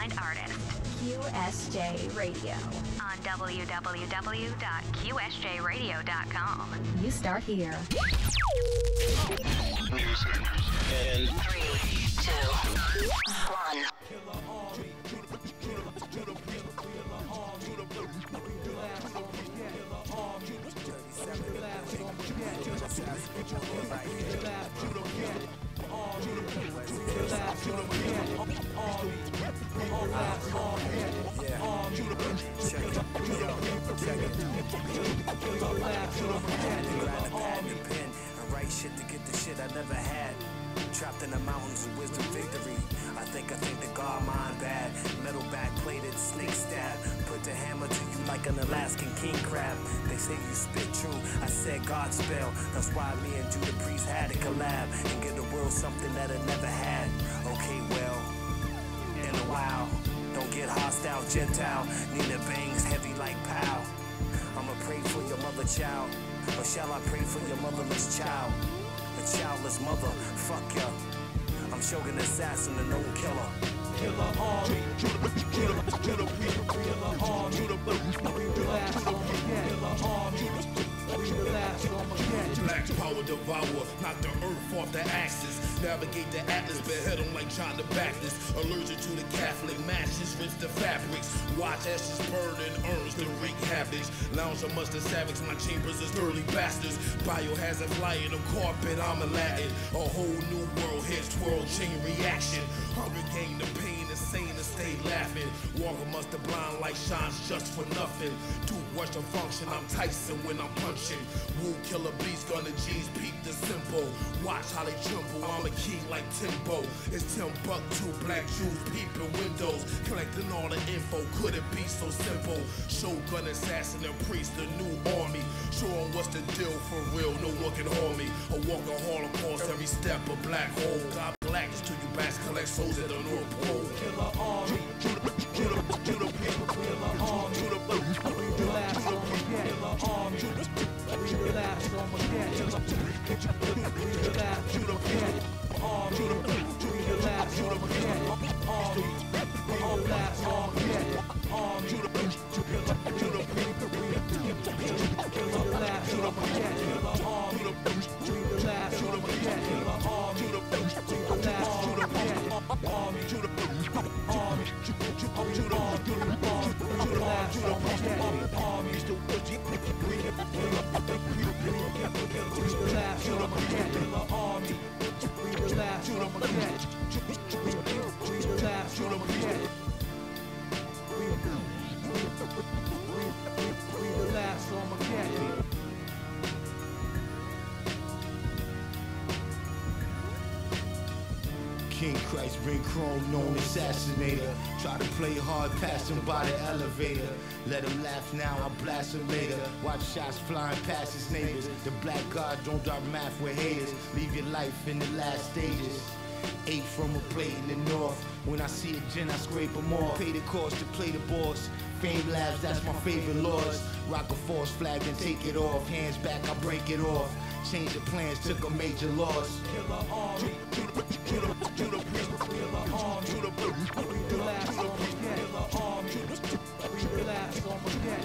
find artists. QSJ Radio. On www.qsjradio.com. You start here. Music. And 3, 2, 1. Write shit to get the shit I never had. Trapped in the mountains of wisdom victory. I think the God mind bad. Metal back plated, snake stab. Put the hammer to you like an Alaskan king crab. They say you spit true, I said God spell. That's why me and Judah Priest had a collab and give the world something that it never had. Okay, well, in a while, don't get hostile, Gentile. Nina bangs heavy like pow. I'ma pray for your mother child, or shall I pray for your motherless child? A childless mother, fuck ya. I'm Shogun assassin, a known killer. Killer army, Judah Priest, killer army, Judah Priest, Black power devour, knock the earth off the axis. Navigate the atlas, behead them like John the Baptist. Allergic to the Catholic matches, rinse the fabrics. Watch ashes burn in urns to wreak havocs. Lounge amongst the savages, my chambers is early bastards. Biohazard flying on carpet, I'm Aladdin. A whole new world hits, world chain reaction. Hunger gain the pain, insane and stay laughing. Walk amongst the blind like shines just for nothing. Do Western function, I'm Tyson when I'm punching. Woo killer beast, gonna G's, peep the simple. Watch how they tremble, I'm a king like Timbo. It's Timbuktu, black Jews peeping windows. Collecting all the info, could it be so simple? Shogun assassin and priest, the new army. Show 'em what's the deal for real, no one can hold me. I walk a holocaust every step, a black hole. God black to you bats, collect souls at the North Pole. Killer army, Judah Priest, killer army, Judah Priest, killer army, Judah Priest, killer army, we last on my cat, Judah Priest, we last, Judah Priest, Judah Priest, we last, Judah Priest, we last on my cat, Judah Priest, Judah Priest, we last on my cat, Judah Priest, we last on my cat, Judah Priest, we last on my cat, Judah Priest, King Christ, bring chrome, known assassinator. Try to play hard, pass him by the elevator. Let him laugh now, I'll blast him later. Watch shots flying past his neighbors. The black god don't drop math with haters. Leave your life in the last stages. Ate from a plate in the north. When I see a gin, I scrape them off. Pay the cost to play the boss. Fame Labs, that's my favorite laws. Rock a false flag and take it off. Hands back, I break it off. Change the plans, took a major loss. Killer army, Judah Priest, killer army, Judah Priest, Judah Priest, we last on my cat, killer army, we last on my cat, we last, Judah Priest, Judah Priest, we last on my cat, we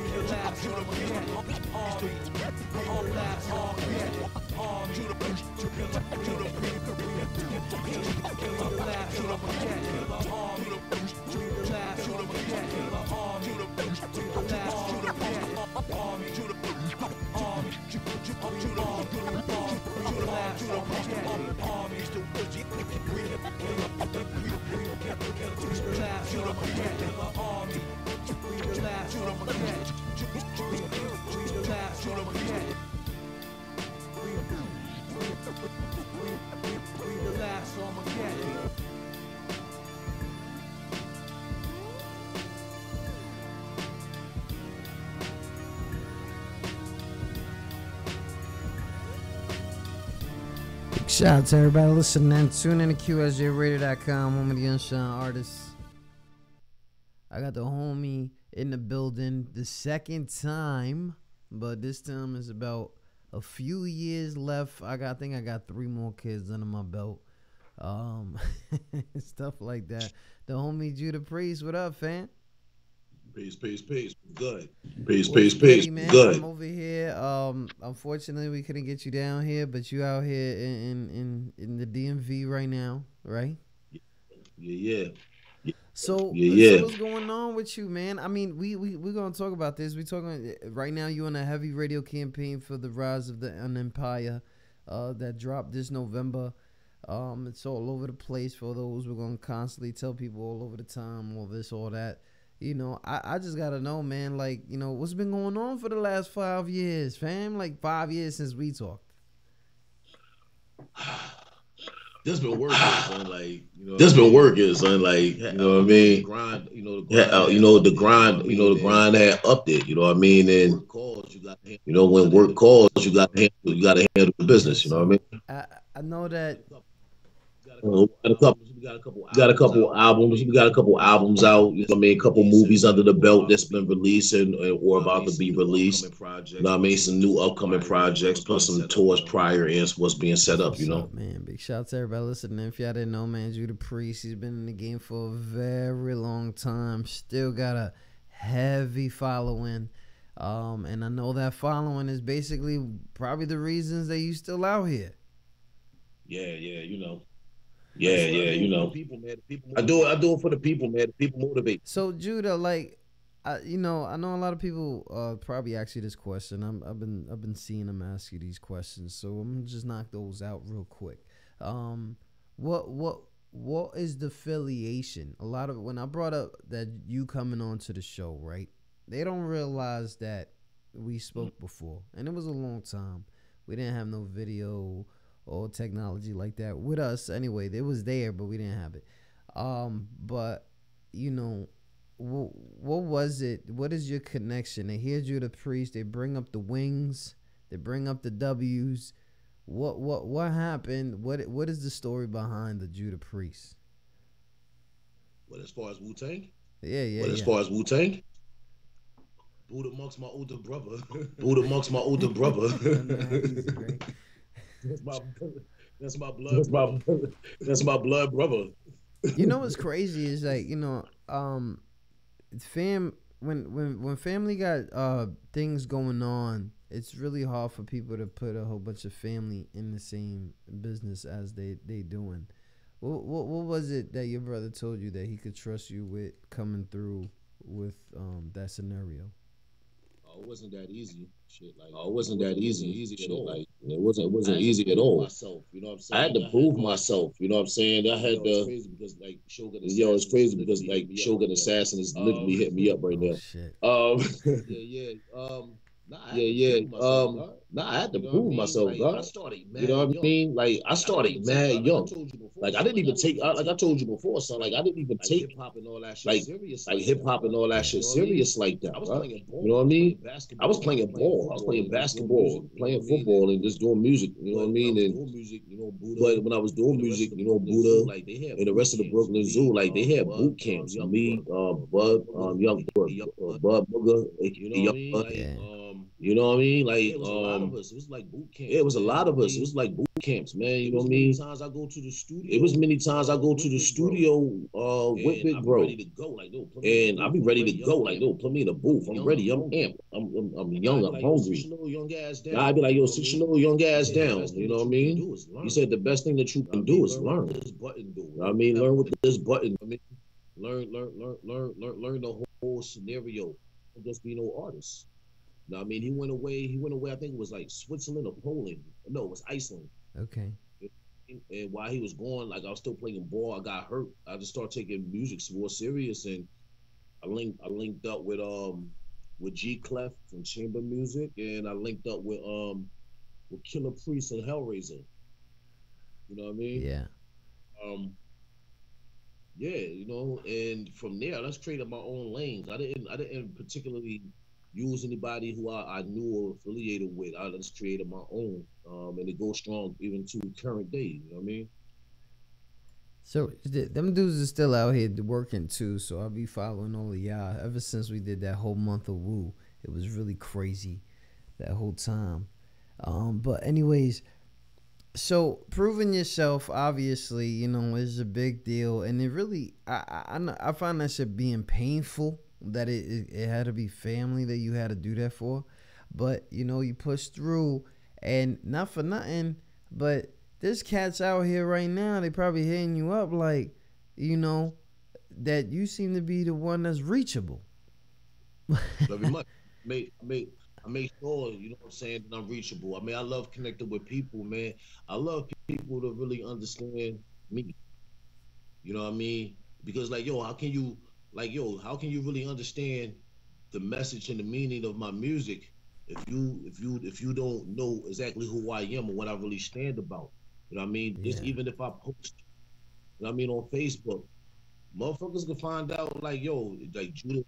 last on my cat, Judah Priest, Judah Priest, we last on my cat, Judah Priest, we last on my cat, Judah Priest, we last. Army, Judah Priest, army, Shout out to everybody listening and tune in to QSJRadio.com, home of the Unshine Artists. I got the homie in the building the second time, but this time is about a few years left. I think I got 3 more kids under my belt. um, stuff like that. The homie Judah Priest, what up, fam? Peace, peace, peace. Good. What's Peace, goody, peace. man? Good. I'm over here. Unfortunately, we couldn't get you down here, but you out here in the DMV right now, right? Yeah. So, Yeah. so what's going on with you, man? I mean, we're gonna talk about this. We talking right now. You on a heavy radio campaign for the rise of the Empire, that dropped this November. It's all over the place for those. We're gonna constantly tell people all over the time, all this, all that. You know, I just gotta know, man. Like, you know, what's been going on for the last 5 years, fam? Like 5 years since we talked. This been working, son. Like, this been working, son. Like, you know what I mean? The grind, the grind had upped it. You know what I mean? And when work calls, you got to handle the business. You know what I mean? I know that. We got a couple albums. We got a couple albums out. You know what I mean? A couple movies under the belt that's been released or about to be released. You know what I mean? Some new upcoming projects, plus some tours prior and what's being set up. You know, man. Big shout out to everybody listening. If y'all didn't know, man, Judah Priest, he's been in the game for a very long time. Still got a heavy following. And I know that following is basically probably the reasons that you still out here. Yeah, you know. I do it for the people, man. The people motivate. So Judah, like, I know a lot of people probably ask you this question. I've been seeing them ask you these questions, so I'm gonna just knock those out real quick. What is the affiliation? A lot of when I brought up that you coming on to the show, right? They don't realize that we spoke before, and it was a long time. We didn't have no video or technology like that with us. Anyway, it was there, but we didn't have it. But you know, what was it? What is your connection? They hear Judah Priest. They bring up the wings. They bring up the W's. What happened? What is the story behind the Judah Priest? What, as far as Wu-Tang? Yeah. As far as Wu-Tang? Buddha amongst my older brother. Buddha amongst my older brother. That's my blood. That's my blood brother. You know what's crazy is like, you know, when family got things going on, it's really hard for people to put a whole bunch of family in the same business as they doing. What was it that your brother told you that he could trust you with coming through with that scenario? It wasn't that easy. Shit, like it wasn't that easy. Shit, like it wasn't easy at all. Myself, you know what I'm saying? I had to prove myself. You know what I'm saying? I had to. It's crazy because like Shogun Assassin is literally hitting me up right now. Shit. I had to prove myself, dog. I started mad, you know what I mean? Like I started mad young. Like I didn't even take, like I told you before, son. Like I didn't even take hip hop and all that shit serious. Like hip hop and all that shit serious like that. I was playing ball. You know what I mean? I was playing ball. I was playing basketball, playing football, and just doing music. You know what I mean? And but when I was doing music, you know, Buddha and the rest of the Brooklyn Zoo, like they had boot camps. Me, Bud, Young Bud Booger, Young Bud. You know what I mean? Like it was a lot of us. It was like boot camp. It was a lot of us. It was like boot camps, man. You know what I mean? Times I go to the studio. It was many times I go to the studio with Big Bro. And I'll be ready to go. Like, no, put me in the booth. I'm ready. I'm amped. I'm young. I'm hungry. I'd be like, yo, sit your little young ass down. You know what I mean? He said the best thing that you can do is learn. You know what I mean? Learn with this button. I mean, learn the whole scenario. Just be no artist. No, I mean, he went away. I think it was like Switzerland or Poland. No, it was Iceland. Okay. And while he was gone, like I was still playing ball. I got hurt. I just started taking music more serious, and I linked up with G Clef from Chamber Music, and I linked up with Killer Priest and Hellraiser. You know what I mean? Yeah. Yeah, you know, and from there, I just created my own lanes. I didn't particularly use anybody who I knew or affiliated with. I just created my own, and it goes strong even to current day. You know what I mean? So them dudes are still out here working too. So I'll be following all of y'all ever since we did that whole month of Woo. It was really crazy that whole time. But anyways, So proving yourself, obviously, is a big deal, and it really, I find that shit being painful. That it had to be family that you had to do that for, but you push through, and not for nothing, but there's cats out here right now. They probably hitting you up like, you know, that you seem to be the one that's reachable. Very much. I make sure, you know what I'm saying, that I'm reachable. I mean, I love connecting with people, man. I love people to really understand me. You know what I mean? Because like, yo, how can you really understand the message and the meaning of my music if you don't know exactly who I am or what I really stand about? You know what I mean? Just Yeah, even if I post, you know what I mean, on Facebook, motherfuckers can find out like, yo, like Judah,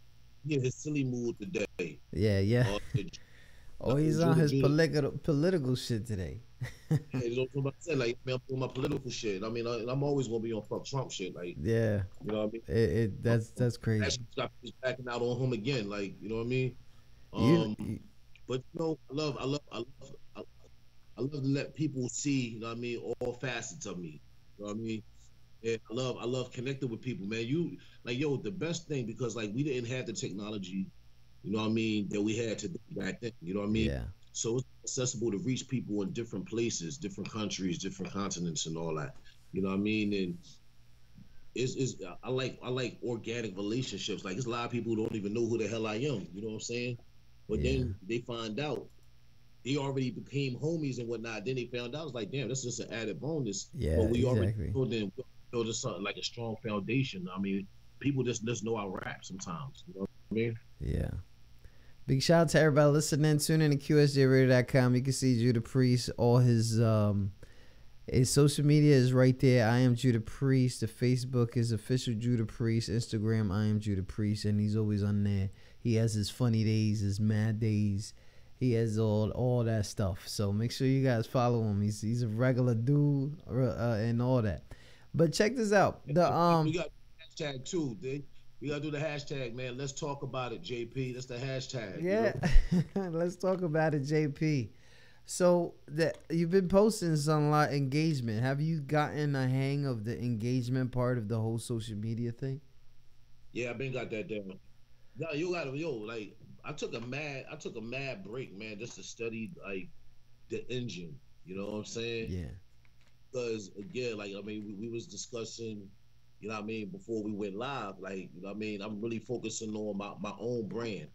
he in his silly mood today. yeah, yeah. Or Oh, he's on Judah, his Judah, political shit today. yeah, you know what I'm saying? Like, man, I'm doing my political shit. I mean, I'm always gonna be on fuck Trump shit. Like, Yeah, you know what I mean? that's crazy. Actually, got people backing out on him again. Like, you know what I mean? You, Um, but you know, I love to let people see. You know what I mean? All facets of me. You know what I mean? And I love connecting with people, man. You like, yo, the best thing because like we didn't have the technology, you know what I mean, that we had to back then. You know what I mean? yeah, So it's accessible to reach people in different places, different countries, different continents, and all that. You know what I mean? And it's I like organic relationships. Like, there's a lot of people who don't even know who the hell I am. You know what I'm saying? But yeah, then they find out they already became homies and whatnot. Then they found out it's like, damn, that's just an added bonus. yeah, But we already exactly. built something like a strong foundation. I mean, people just know our rap sometimes. You know what I mean? Yeah. Big shout out to everybody listening. Tune in to QSJRadio.com. You can see Judah Priest. All his social media is right there. I am Judah Priest. The Facebook is official Judah Priest. Instagram, I am Judah Priest, and he's always on there. He has his funny days, his mad days. He has all that stuff. So make sure you guys follow him. He's a regular dude and all that. But check this out. The We got hashtag too. We gotta do the hashtag, man. Let's talk about it, JP. That's the hashtag. You Yeah, know? let's talk about it, JP. So that you've been posting some lot engagement. Have you gotten a hang of the engagement part of the whole social media thing? Yeah, I been got that down. No, you gotta like I took a mad break, man, just to study like the engine. You know what I'm saying? Yeah. Because again, like I mean, we was discussing, you know what I mean, before we went live. Like, you know what I mean, I'm really focusing on my own brand,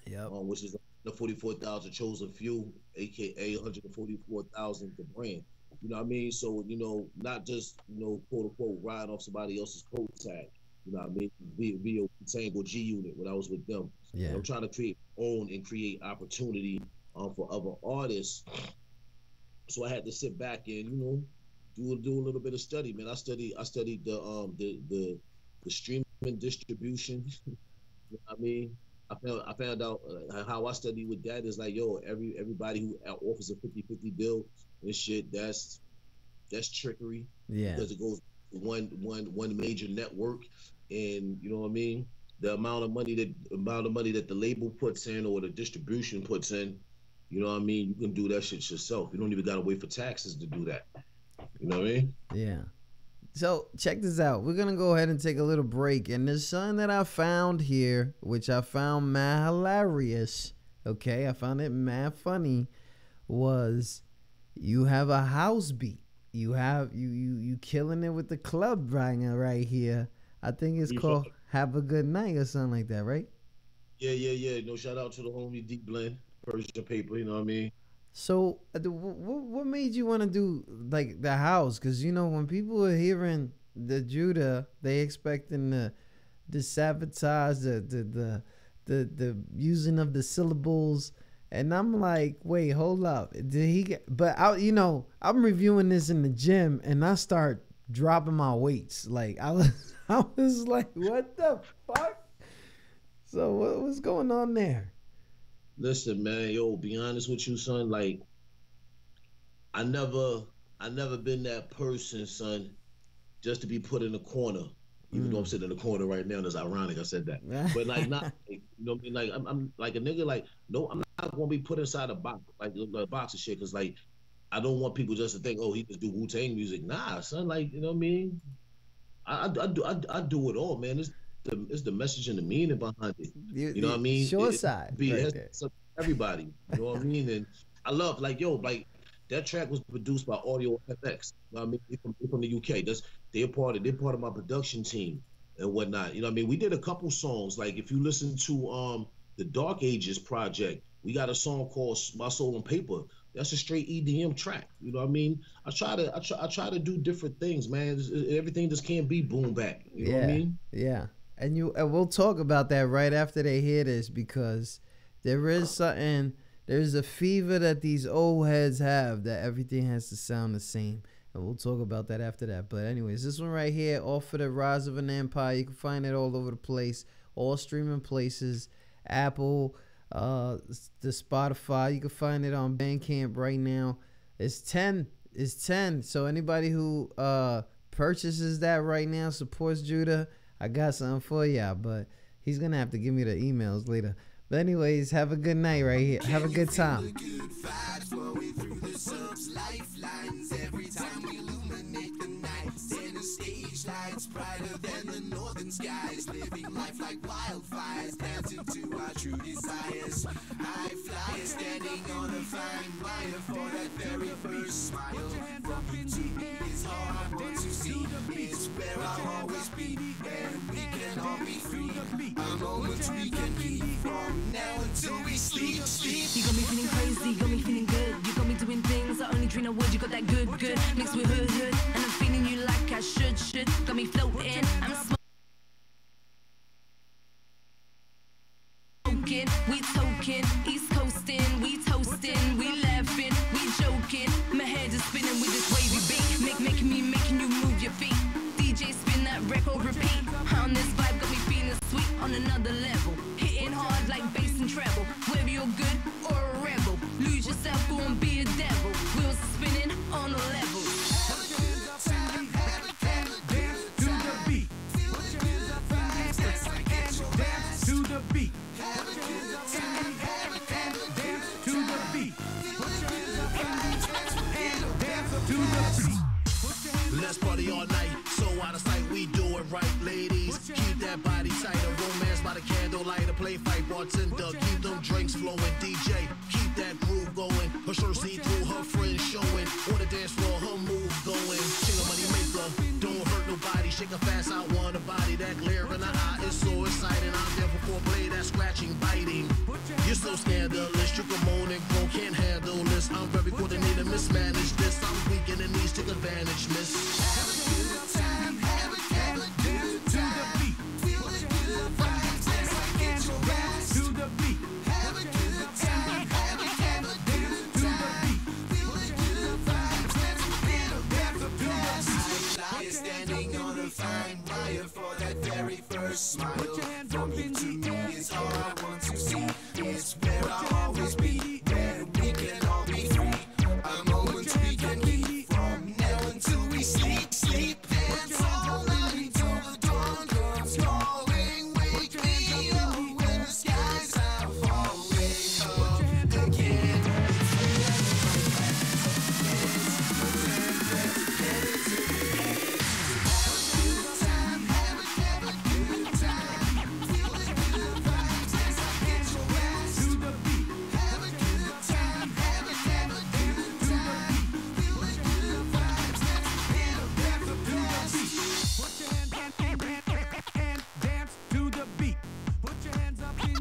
Yep. which is the 44,000 chosen few, aka 144,000 the brand. You know what I mean? So, you know, not just, you know, quote unquote riding off somebody else's coat tag. You know what I mean? Be a Tango G unit when I was with them. And Yeah. I'm trying to own and create opportunity for other artists. So I had to sit back and, you know, do a little bit of study, man. I studied the streaming distribution. You know what I mean? I found out how I study with that is like, yo, everybody who offers a 50-50 deal and shit, that's trickery Yeah. because it goes to one major network, and you know what I mean. The amount of money that the label puts in or the distribution puts in, you know what I mean. You can do that shit yourself. You don't even gotta wait for taxes to do that. You know what I mean? Yeah. So check this out. We're gonna go ahead and take a little break. And there's something that I found here, which I found mad hilarious. Okay, I found it mad funny. Was you have a house beat? You have you killing it with the club banger right here. I think it's called "Have a Good Night" or something like that, right? Yeah. No, shout out to the homie Deep Blend, Persian Paper. You know what I mean? So, what made you want to do like the house? Because when people are hearing the Judah, they expecting the sabotage, the using of the syllables, and I'm like, wait, hold up, did he get? But I'm reviewing this in the gym, and I start dropping my weights. Like I was like, what the fuck? So what's going on there? Listen, man, yo, be honest with you, son. Like, I never been that person, son, just to be put in a corner. Even though I'm sitting in the corner right now, that's ironic. I said that, but like, not, like, you know what I mean? Like, I'm like a nigga. Like, no, I'm not gonna be put inside a box, like a box of shit, because like, I don't want people just to think, oh, he just do Wu-Tang music. Nah, son, like, you know what I mean? I do it all, man. It's the message and the meaning behind it. You know what I mean? Short side, It right has there. everybody. You know what I mean? And I love, like, yo, like that track was produced by Audio FX. You know what I mean? They're from the UK. They're part of my production team and whatnot. You know what I mean? We did a couple songs. Like if you listen to the Dark Ages project, we got a song called My Soul on Paper. That's a straight EDM track. You know what I mean? I try to do different things, man. Everything just can't be boom back. You know what I mean? Yeah. And we'll talk about that right after they hear this, because there's a fever that these old heads have that everything has to sound the same. And we'll talk about that after that. But anyways, this one right here, off of the Rise of an Empire. You can find it all over the place, all streaming places, Apple, the Spotify. You can find it on Bandcamp right now. It's 10. So anybody who purchases that right now, supports Judah, I got something for y'all, but he's gonna have to give me the emails later. But anyways, have a good night right here. Have a good time. Lights brighter than the northern skies, living life like wildfires, dancing to our true desires. High flyers standing on a fine wire for that very first smile. From you to me is all I want to see. It's where I'll always be, and we can all be free. A moment we can keep from now until we sleep. You got me feeling crazy, you got me feeling good. You got me doing things I only dream I would. You got that good, mixed with hood, and I'm feeling you like I should. Got me floating, I'm smoking, we token, East coasting, we toasting, we laughing, we joking. My head is spinning with this wavy beat, making you move your feet. DJ spin that record, repeat. On this vibe got me feeling sweet on another level. Hitting hard like bass and treble. Whether you're good or a rebel, lose yourself, go and be a devil. Wheels spinning on a level. Let's party all night, so out of sight, we do it right, ladies. Keep that body tight, a romance by the candlelight, a play fight, bartender, keep them drinks flowing. DJ, keep that groove going. Her shirt see through, her friends showing. On the dance floor, her moves going. She a money maker, don't hurt nobody. Shake her fast, I want a body. That glare in the eye is so exciting. I'm there for foreplay, that scratching, biting. You're so scandalous, you can moan and groan, can't handle this. I'm very coordinated, mismanage this. I'm weak in the knees, take advantage, miss. Have a good time, have a good time. To the beat, feel the good vibes as I get your ass to the beat. Have a good time, have a good to the beat. Feel the good vibes, let's get a better blast. I fly standing on a fine wire for that very first smile. From you to me is all I want to see. It's where I'll always be, where we can all be free. A moment we can keep from now until we sleep. Dance all night until the dawn comes calling. Wake me up when the skies are falling up again.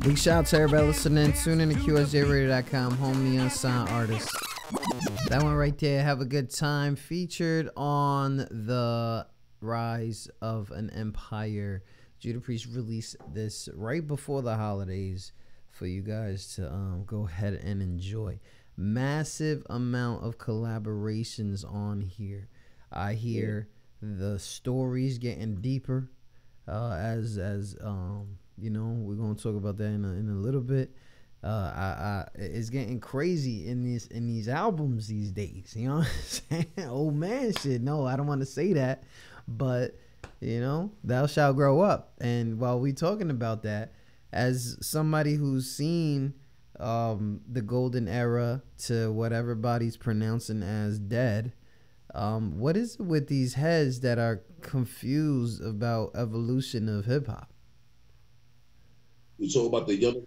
Big shout out to everybody listening. Tune in to QSJRadio.com, home of the unsigned artists. That one right there, Have a Good Time, featured on the Rise of an Empire. Judah Priest released this right before the holidays for you guys to go ahead and enjoy. Massive amount of collaborations on here. I hear the stories getting deeper as you know, we're gonna talk about that in a little bit. It's getting crazy in these albums these days. You know what I'm saying? Old man shit. No, I don't want to say that, but you know, thou shalt grow up. And while we talking about that, as somebody who's seen the golden era to what everybody's pronouncing as dead. What is it with these heads that are confused about evolution of hip hop? You talk about the younger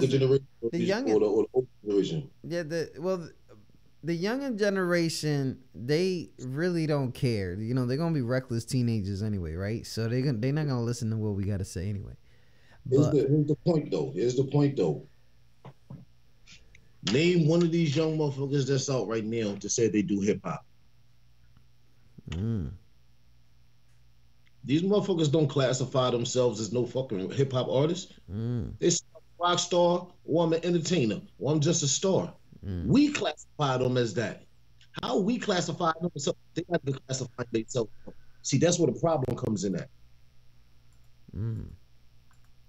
generation, the young or the older generation. Yeah, the younger generation, they really don't care. You know, they're gonna be reckless teenagers anyway, right? So they're not gonna listen to what we gotta say anyway. Here's the point though. Name one of these young motherfuckers that's out right now to say they do hip hop. These motherfuckers don't classify themselves as no fucking hip hop artists. They say I'm a rock star, or I'm an entertainer, or I'm just a star. We classify them as that. How we classify them? They have to classify themselves. See, that's where the problem comes in at.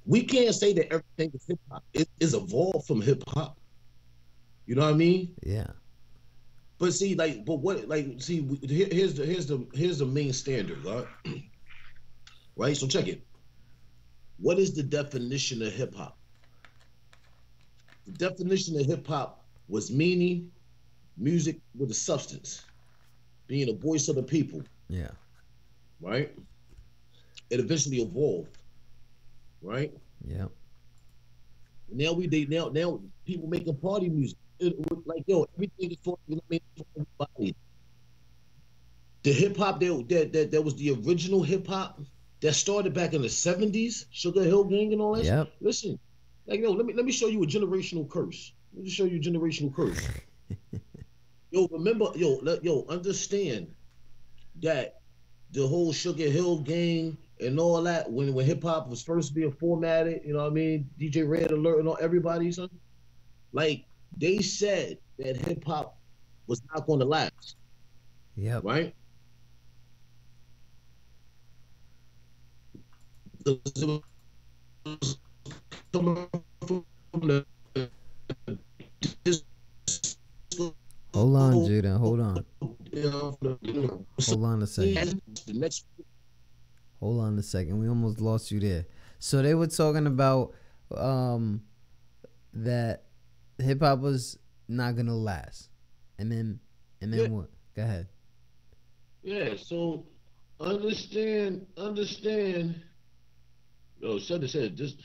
We can't say that everything is hip hop. It is evolved from hip hop. You know what I mean? Yeah. But see, here's the main standard, right? Right? So check it. What is the definition of hip hop? The definition of hip hop was meaning, music with a substance, being a voice of the people. Yeah. Right? It eventually evolved. Right? Yeah. Now people making party music. Everything is for, you know what I mean, for everybody. The hip hop that was the original hip hop that started back in the 70s, Sugar Hill Gang and all that. Yep. Shit. Listen, let me show you a generational curse. Let me show you a generational curse. Remember, understand that the whole Sugar Hill Gang and all that, when hip hop was first being formatted, you know what I mean, DJ Red Alert and all everybody, son. Like, they said that hip hop was not going to last. Yep. Right? Hold on, Judah. Hold on. Hold on a second. Hold on a second. We almost lost you there. So they were talking about that hip hop was not gonna last, and then what? Go ahead. Yeah. So understand. Yo, Sutter said just.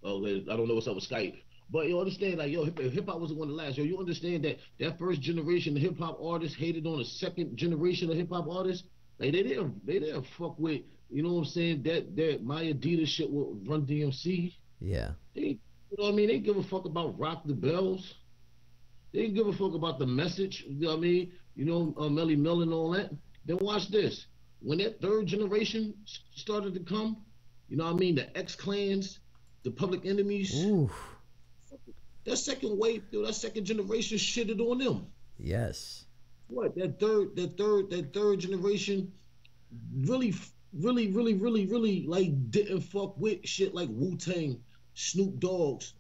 Oh, I don't know what's up with Skype, but you understand, like, hip hop wasn't going to last. You understand that first generation of hip hop artists hated on the second generation of hip hop artists. Like, they didn't fuck with, you know what I'm saying, that my Adidas shit with Run DMC. Yeah. You know what I mean? They give a fuck about Rock the Bells. They didn't give a fuck about the message. You know what I mean? Melly Mel and all that. Then watch this. When that third generation started to come, you know what I mean? The X-Clans, the Public Enemies. Oof. That second wave, that second generation shitted on them. Yes. What? That third generation really like didn't fuck with shit like Wu-Tang, Snoop Dogg's,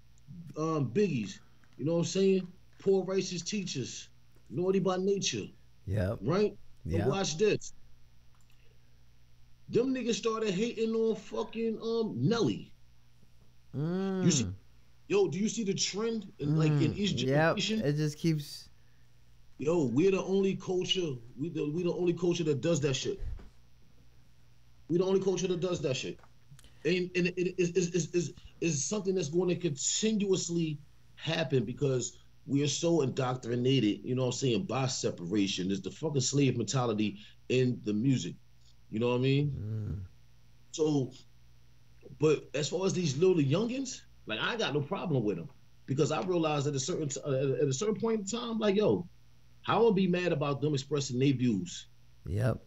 Biggie's. You know what I'm saying? Poor racist teachers, Naughty by Nature. Yeah. Right? Yeah. Watch this. Them niggas started hating on fucking Nelly. You see, do you see the trend in each generation? Yep. It just keeps. We're the only culture. We the only culture that does that shit. We the only culture that does that shit. And it is something that's going to continuously happen because we are so indoctrinated, you know what I'm saying, by separation. There's the fucking slave mentality in the music. You know what I mean? So, but as far as these little youngins, like, I got no problem with them because I realized at a certain point in time, like, how I'm gonna be mad about them expressing their views? Yep.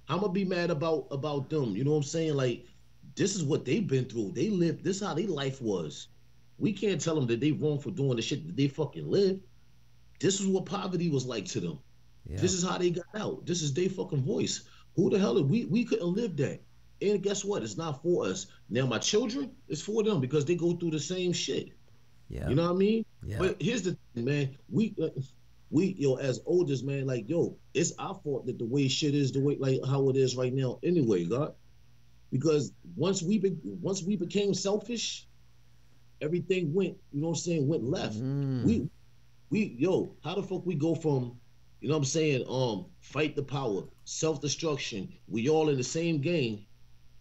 I'm gonna be mad about them. You know what I'm saying? Like, this is what they've been through. They lived. This is how their life was. We can't tell them that they wrong for doing the shit that they fucking lived. This is what poverty was like to them. Yep. This is how they got out. This is their fucking voice. Who the hell we couldn't live that? And guess what? It's not for us. Now my children, it's for them because they go through the same shit. Yeah. You know what I mean? Yeah. But here's the thing, man. We as oldest, man, like, it's our fault that the way shit is the way, like, how it is right now anyway, God. Because once we became selfish everything went, you know what I'm saying, went left. Yo, how the fuck we go from, you know what I'm saying, fight the power, self-destruction, we all in the same game,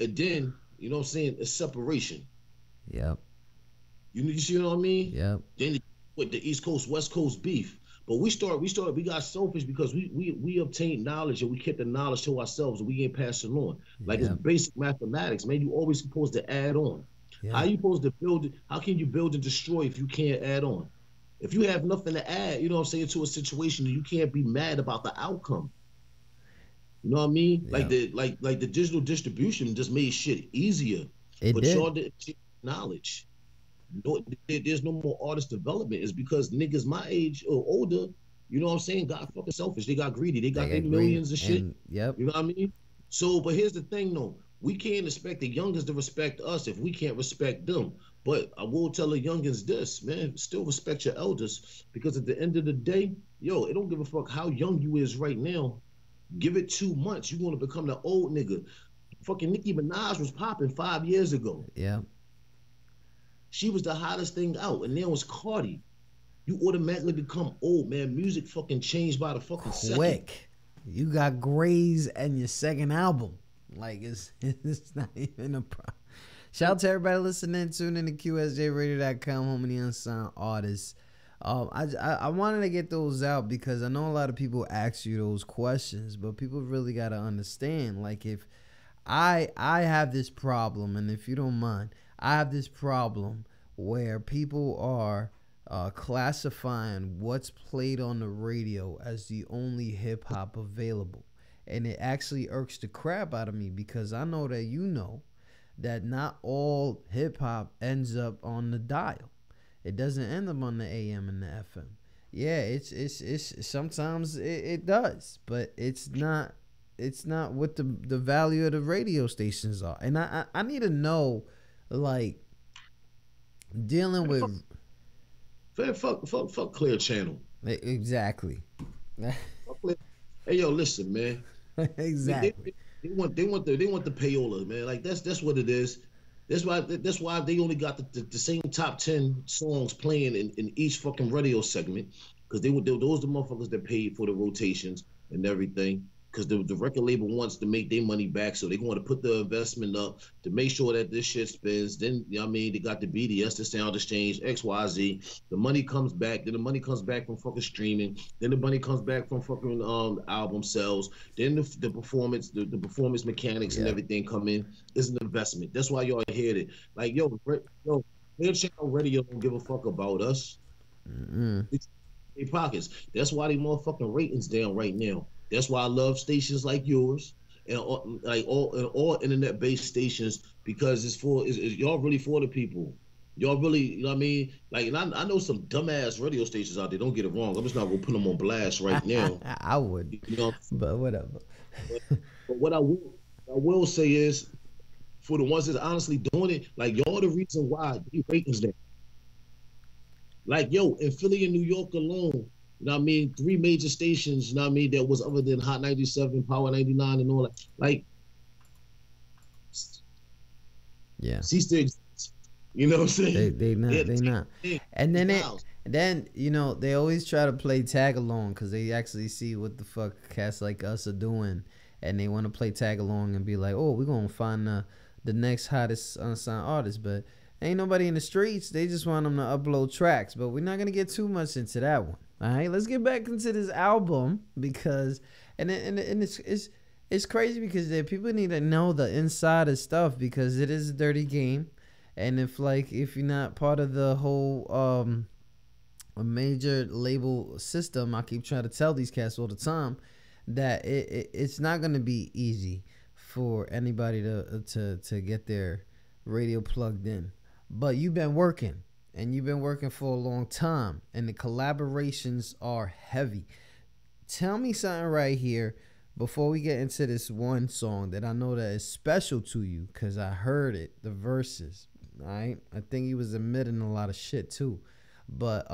and then, you know what I'm saying, a separation. Yep. You see what I mean? Yep. Then with the East Coast, West Coast beef. But we got selfish because we obtained knowledge and we kept the knowledge to ourselves and we ain't passing on. Like it's basic mathematics, man. You always supposed to add on. Yep. How you supposed to build it? How can you build and destroy if you can't add on? If you have nothing to add, you know what I'm saying, to a situation, you can't be mad about the outcome. You know what I mean? Like the digital distribution just made shit easier. But y'all didn't share knowledge. No, there's no more artist development. It's because niggas my age or older, you know what I'm saying, got fucking selfish. They got greedy. They got their millions and shit. Yep. You know what I mean? So, but here's the thing though. We can't expect the youngins to respect us if we can't respect them. But I will tell the youngins this, man, still respect your elders because at the end of the day, yo, it don't give a fuck how young you is right now. Give it 2 months, you're going to become the old nigga. Fucking Nicki Minaj was popping 5 years ago. Yeah. She was the hottest thing out, and then was Cardi. You automatically become old, man. Music fucking changed by the fucking second. Quick. You got Grays and your second album. Like, it's not even a problem. Shout out to everybody listening. Tune in to QSJRadio.com, home of the unsigned artists. I wanted to get those out because I know a lot of people ask you those questions, but people really got to understand. Like, if I have this problem, and if you don't mind, I have this problem where people are classifying what's played on the radio as the only hip hop available. And it actually irks the crap out of me because I know that you know that not all hip hop ends up on the dial. It doesn't end up on the AM and the FM. Yeah, it's sometimes it does, but it's not what the value of the radio stations are. And I need to know, like, dealing with fuck Clear Channel. Exactly. Hey yo, listen, man. Exactly. They want the payola, man. Like that's what it is. That's why they only got the same top 10 songs playing in each fucking radio segment, because those the motherfuckers that paid for the rotations and everything. Because the record label wants to make their money back, so they want to put the investment up to make sure that this shit spins. Then, you know what I mean, they got the BDS, the Sound Exchange, XYZ. The money comes back. Then the money comes back from fucking streaming. Then the money comes back from fucking album sales. Then the performance, the performance mechanics and everything come in. It's an investment. That's why y'all hear it. Like, yo, Clear Channel Radio don't give a fuck about us. It's in their pockets. That's why they motherfucking ratings down right now. That's why I love stations like yours and all internet-based stations, because it's y'all really for the people. Y'all really, you know what I mean? Like, and I know some dumbass radio stations out there. Don't get it wrong. I'm just not gonna put them on blast right now. I would, you know, but whatever. but what I will say is, for the ones that are honestly doing it, like, y'all the reason why the ratings down. Like, yo, in Philly and New York alone, you know what I mean, 3 major stations, you know what I mean, that was other than Hot 97, Power 99, and all that. Like, cease to exist. You know what I'm saying? They not. And then you know, they always try to play tag along because they actually see what the fuck cats like us are doing, and they want to play tag along and be like, oh, we're gonna find the next hottest unsigned artist, but ain't nobody in the streets. They just want them to upload tracks. But we're not gonna get too much into that one. All right, let's get back into this album, because and it's crazy because people need to know the insider stuff, because it is a dirty game. And if you're not part of the whole a major label system, I keep trying to tell these cats all the time that it's not gonna be easy for anybody to get their radio plugged in. But you've been working. And you've been working for a long time, and the collaborations are heavy. Tell me something right here before we get into this one song that I know that is special to you, because I heard it, the verses. All right, I think he was admitting a lot of shit too. But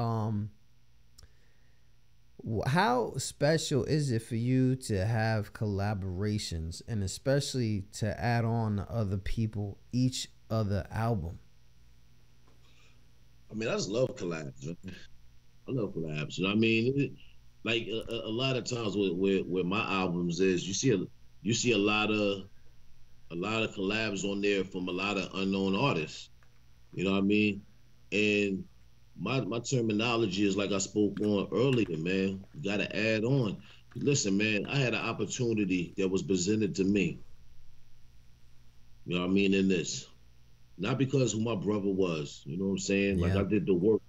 how special is it for you to have collaborations, and especially to add on to other people each other album? I mean, I just love collabs. Man. I love collabs. You know what I mean? Like a lot of times where my albums is, you see a lot of collabs on there from a lot of unknown artists. You know what I mean? And my terminology is like I spoke on earlier, man. You gotta add on. Listen, man, I had an opportunity that was presented to me. You know what I mean? In this. Not because who my brother was, you know what I'm saying? Like I did the work,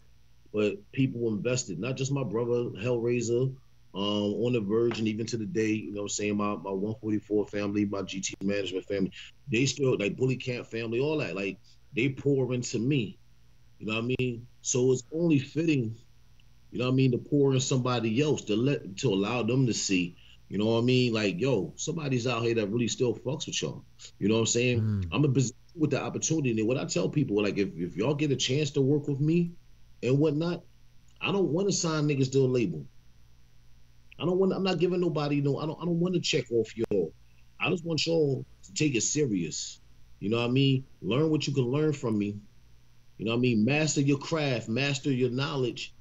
but people invested, not just my brother, Hellraiser, on the verge, and even to the day, you know what I'm saying, my 144 family, my GT management family, they still, like Bully Camp family, all that, like they pour into me, you know what I mean? So it's only fitting, you know what I mean, to pour in somebody else, to allow them to see, you know what I mean? Like, yo, somebody's out here that really still fucks with y'all. You know what I'm saying? I'm a business with the opportunity. And what I tell people, like, if y'all get a chance to work with me and whatnot, I don't want to sign niggas to a label. I'm not giving nobody I don't want to check off y'all. I just want y'all to take it serious. You know what I mean? Learn what you can learn from me. You know what I mean? Master your craft, master your knowledge,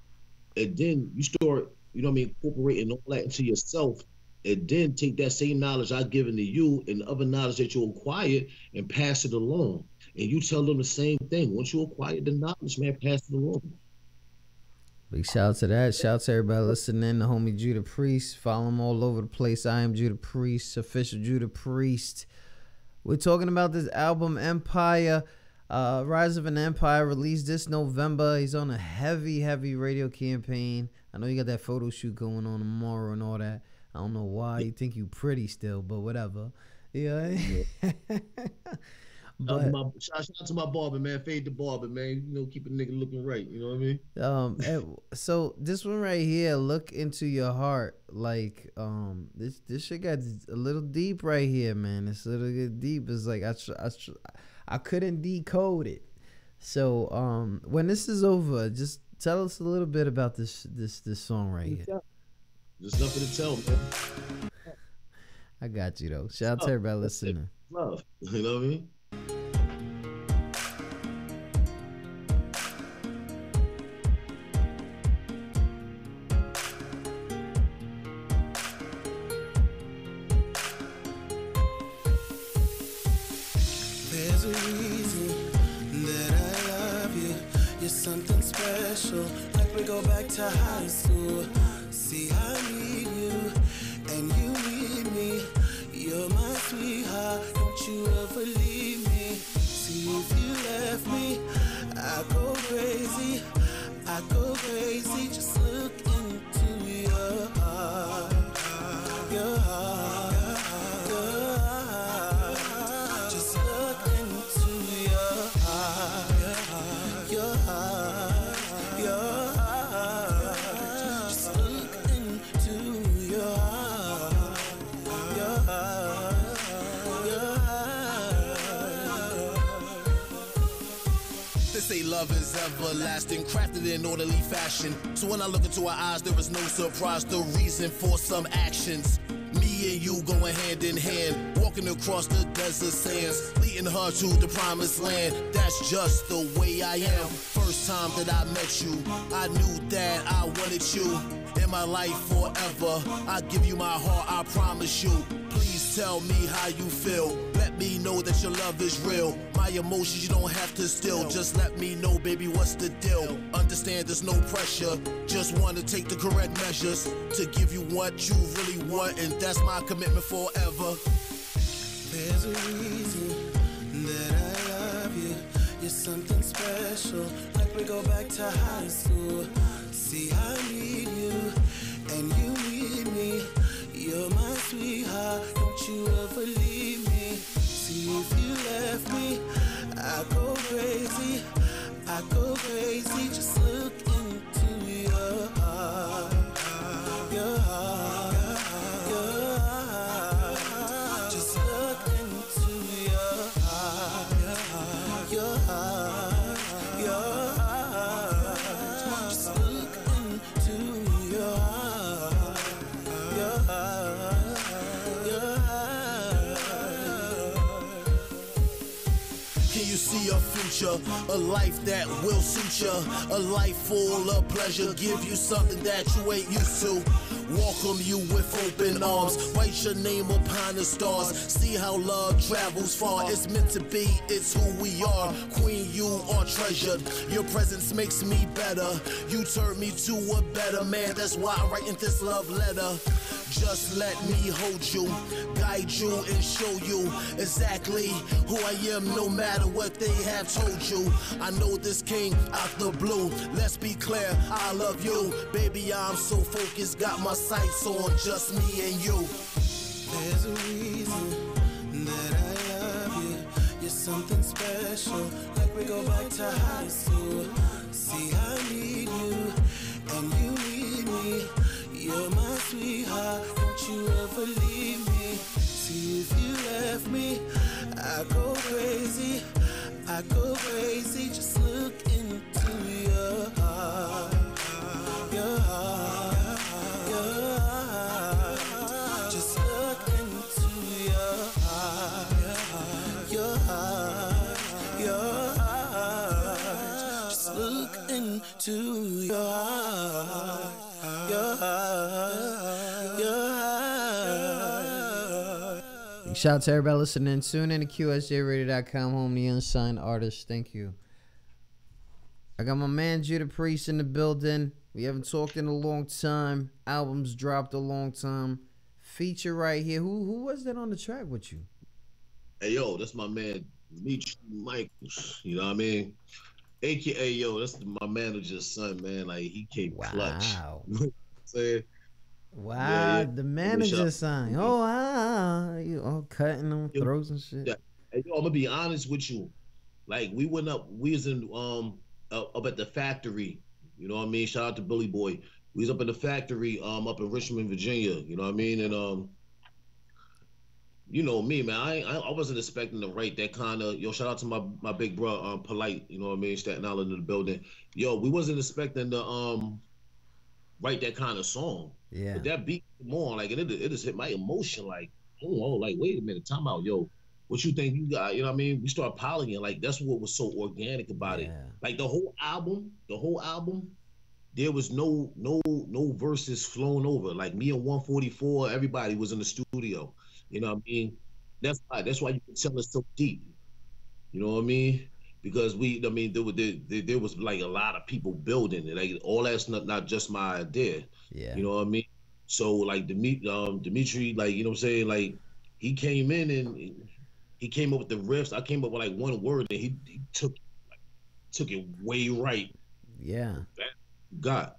and then you start, you know what I mean, incorporating all that into yourself, and then take that same knowledge I've given to you and the other knowledge that you acquired and pass it along. And you tell them the same thing. Once you acquire the knowledge, man, pass it along. Big shout out to that. Shout out to everybody listening. The homie Judah Priest. Follow him all over the place. I am Judah Priest, official Judah Priest. We're talking about this album, Empire, Rise of an Empire, released this November. He's on a heavy radio campaign. I know you got that photo shoot going on tomorrow and all that. I don't know why you think you pretty still, but whatever. Yeah. But shout out to my barber, man. Fade the barber, man. You know, keep a nigga looking right. You know what I mean? So this one right here, Look Into Your Heart. Like, this shit got a little deep right here, man. It's a little bit deep. It's like I couldn't decode it. So when this is over, just tell us a little bit about this song right here. There's nothing to tell, man. I got you though. Shout out to everybody listening. Love. You know what I mean? There's a reason that I love you. You're something special, like we go back to high school. See, I need you, and you need me. You're my sweetheart, don't you ever leave me. See, if you left me, I go crazy. Just look into your heart, your heart, your heart. Just look into your heart, your heart, your heart. Just look into your heart, your heart, your heart. They say love is everlasting, crafted in orderly fashion. So when I look into her eyes, there is no surprise, the reason for some actions. Me and you going hand in hand, walking across the desert sands, leading her to the promised land. That's just the way I am. First time that I met you, I knew that I wanted you in my life forever. I give you my heart, I promise you. Please tell me how you feel. Let me know that your love is real. My emotions you don't have to steal. Just let me know, baby, what's the deal? Understand there's no pressure. Just want to take the correct measures to give you what you really want, and that's my commitment forever. There's a reason that I love you. You're something special, like we go back to high school. See, I need you, and you need me. You're my sweetheart, don't you ever leave me. See, if you left me, I go crazy. Just look into your heart, your heart, your heart. Just look into your heart, your heart, your heart. Just look into your heart, your heart, your heart. your future. A life that will suit you. A life full of pleasure. Give you something that you ain't used to. Welcome you with open arms. Write your name upon the stars. See how love travels far. It's meant to be, it's who we are. Queen, you are treasured. Your presence makes me better. You turn me to a better man. That's why I'm writing this love letter. Just let me hold you, guide you, and show you exactly who I am, no matter what they have told you. I know this came out the blue. Let's be clear, I love you. Baby, I'm so focused, got my sights on just me and you. There's a reason that I love you. You're something special, like we go back to high school. See, I need you, and you need me. You're my sweetheart, don't you ever leave me. See, if you left me, I go crazy. I go crazy, just look into your heart. Your heart, your heart. Just look into your heart. Your heart, your heart. Just look into your heart. Your heart, your heart. Shout out to everybody listening. Tune in to QSJRadio.com, home of the unsigned artist. Thank you. I got my man Judah Priest in the building. We haven't talked in a long time. Albums dropped a long time. Feature right here. Who was that on the track with you? Hey, yo, that's my man, Demetri Michaels. You know what I mean? AKA, yo, that's my manager's son, man. Like, he came clutch. Wow. You know what I'm saying? Wow, the manager's son. Oh, wow. You all cutting them throats and shit. Yeah. Hey, yo, I'm gonna be honest with you. Like, we was in up at the factory. You know what I mean? Shout out to Billy Boy. We was up in the factory, up in Richmond, Virginia. You know what I mean? And you know me, man. I wasn't expecting to write that kind of. Yo, shout out to my big bro, Polite. You know what I mean? Staten Island in the building. Yo, we wasn't expecting to write that kind of song. Yeah. But that beat more like it just hit my emotion. Like, oh, like wait a minute, time out, yo. What you think you got? You know what I mean? We start piling it. Like, that's what was so organic about it. Like the whole album, there was no verses flown over. Like me and 144, everybody was in the studio. You know what I mean? That's why you can tell it's so deep. You know what I mean? Because there was like a lot of people building it. Like all that's not just my idea. Yeah. You know what I mean? So like Demetri, like, you know what I'm saying? Like he came in and he came up with the riffs. I came up with like one word and he took it way right. Yeah. God.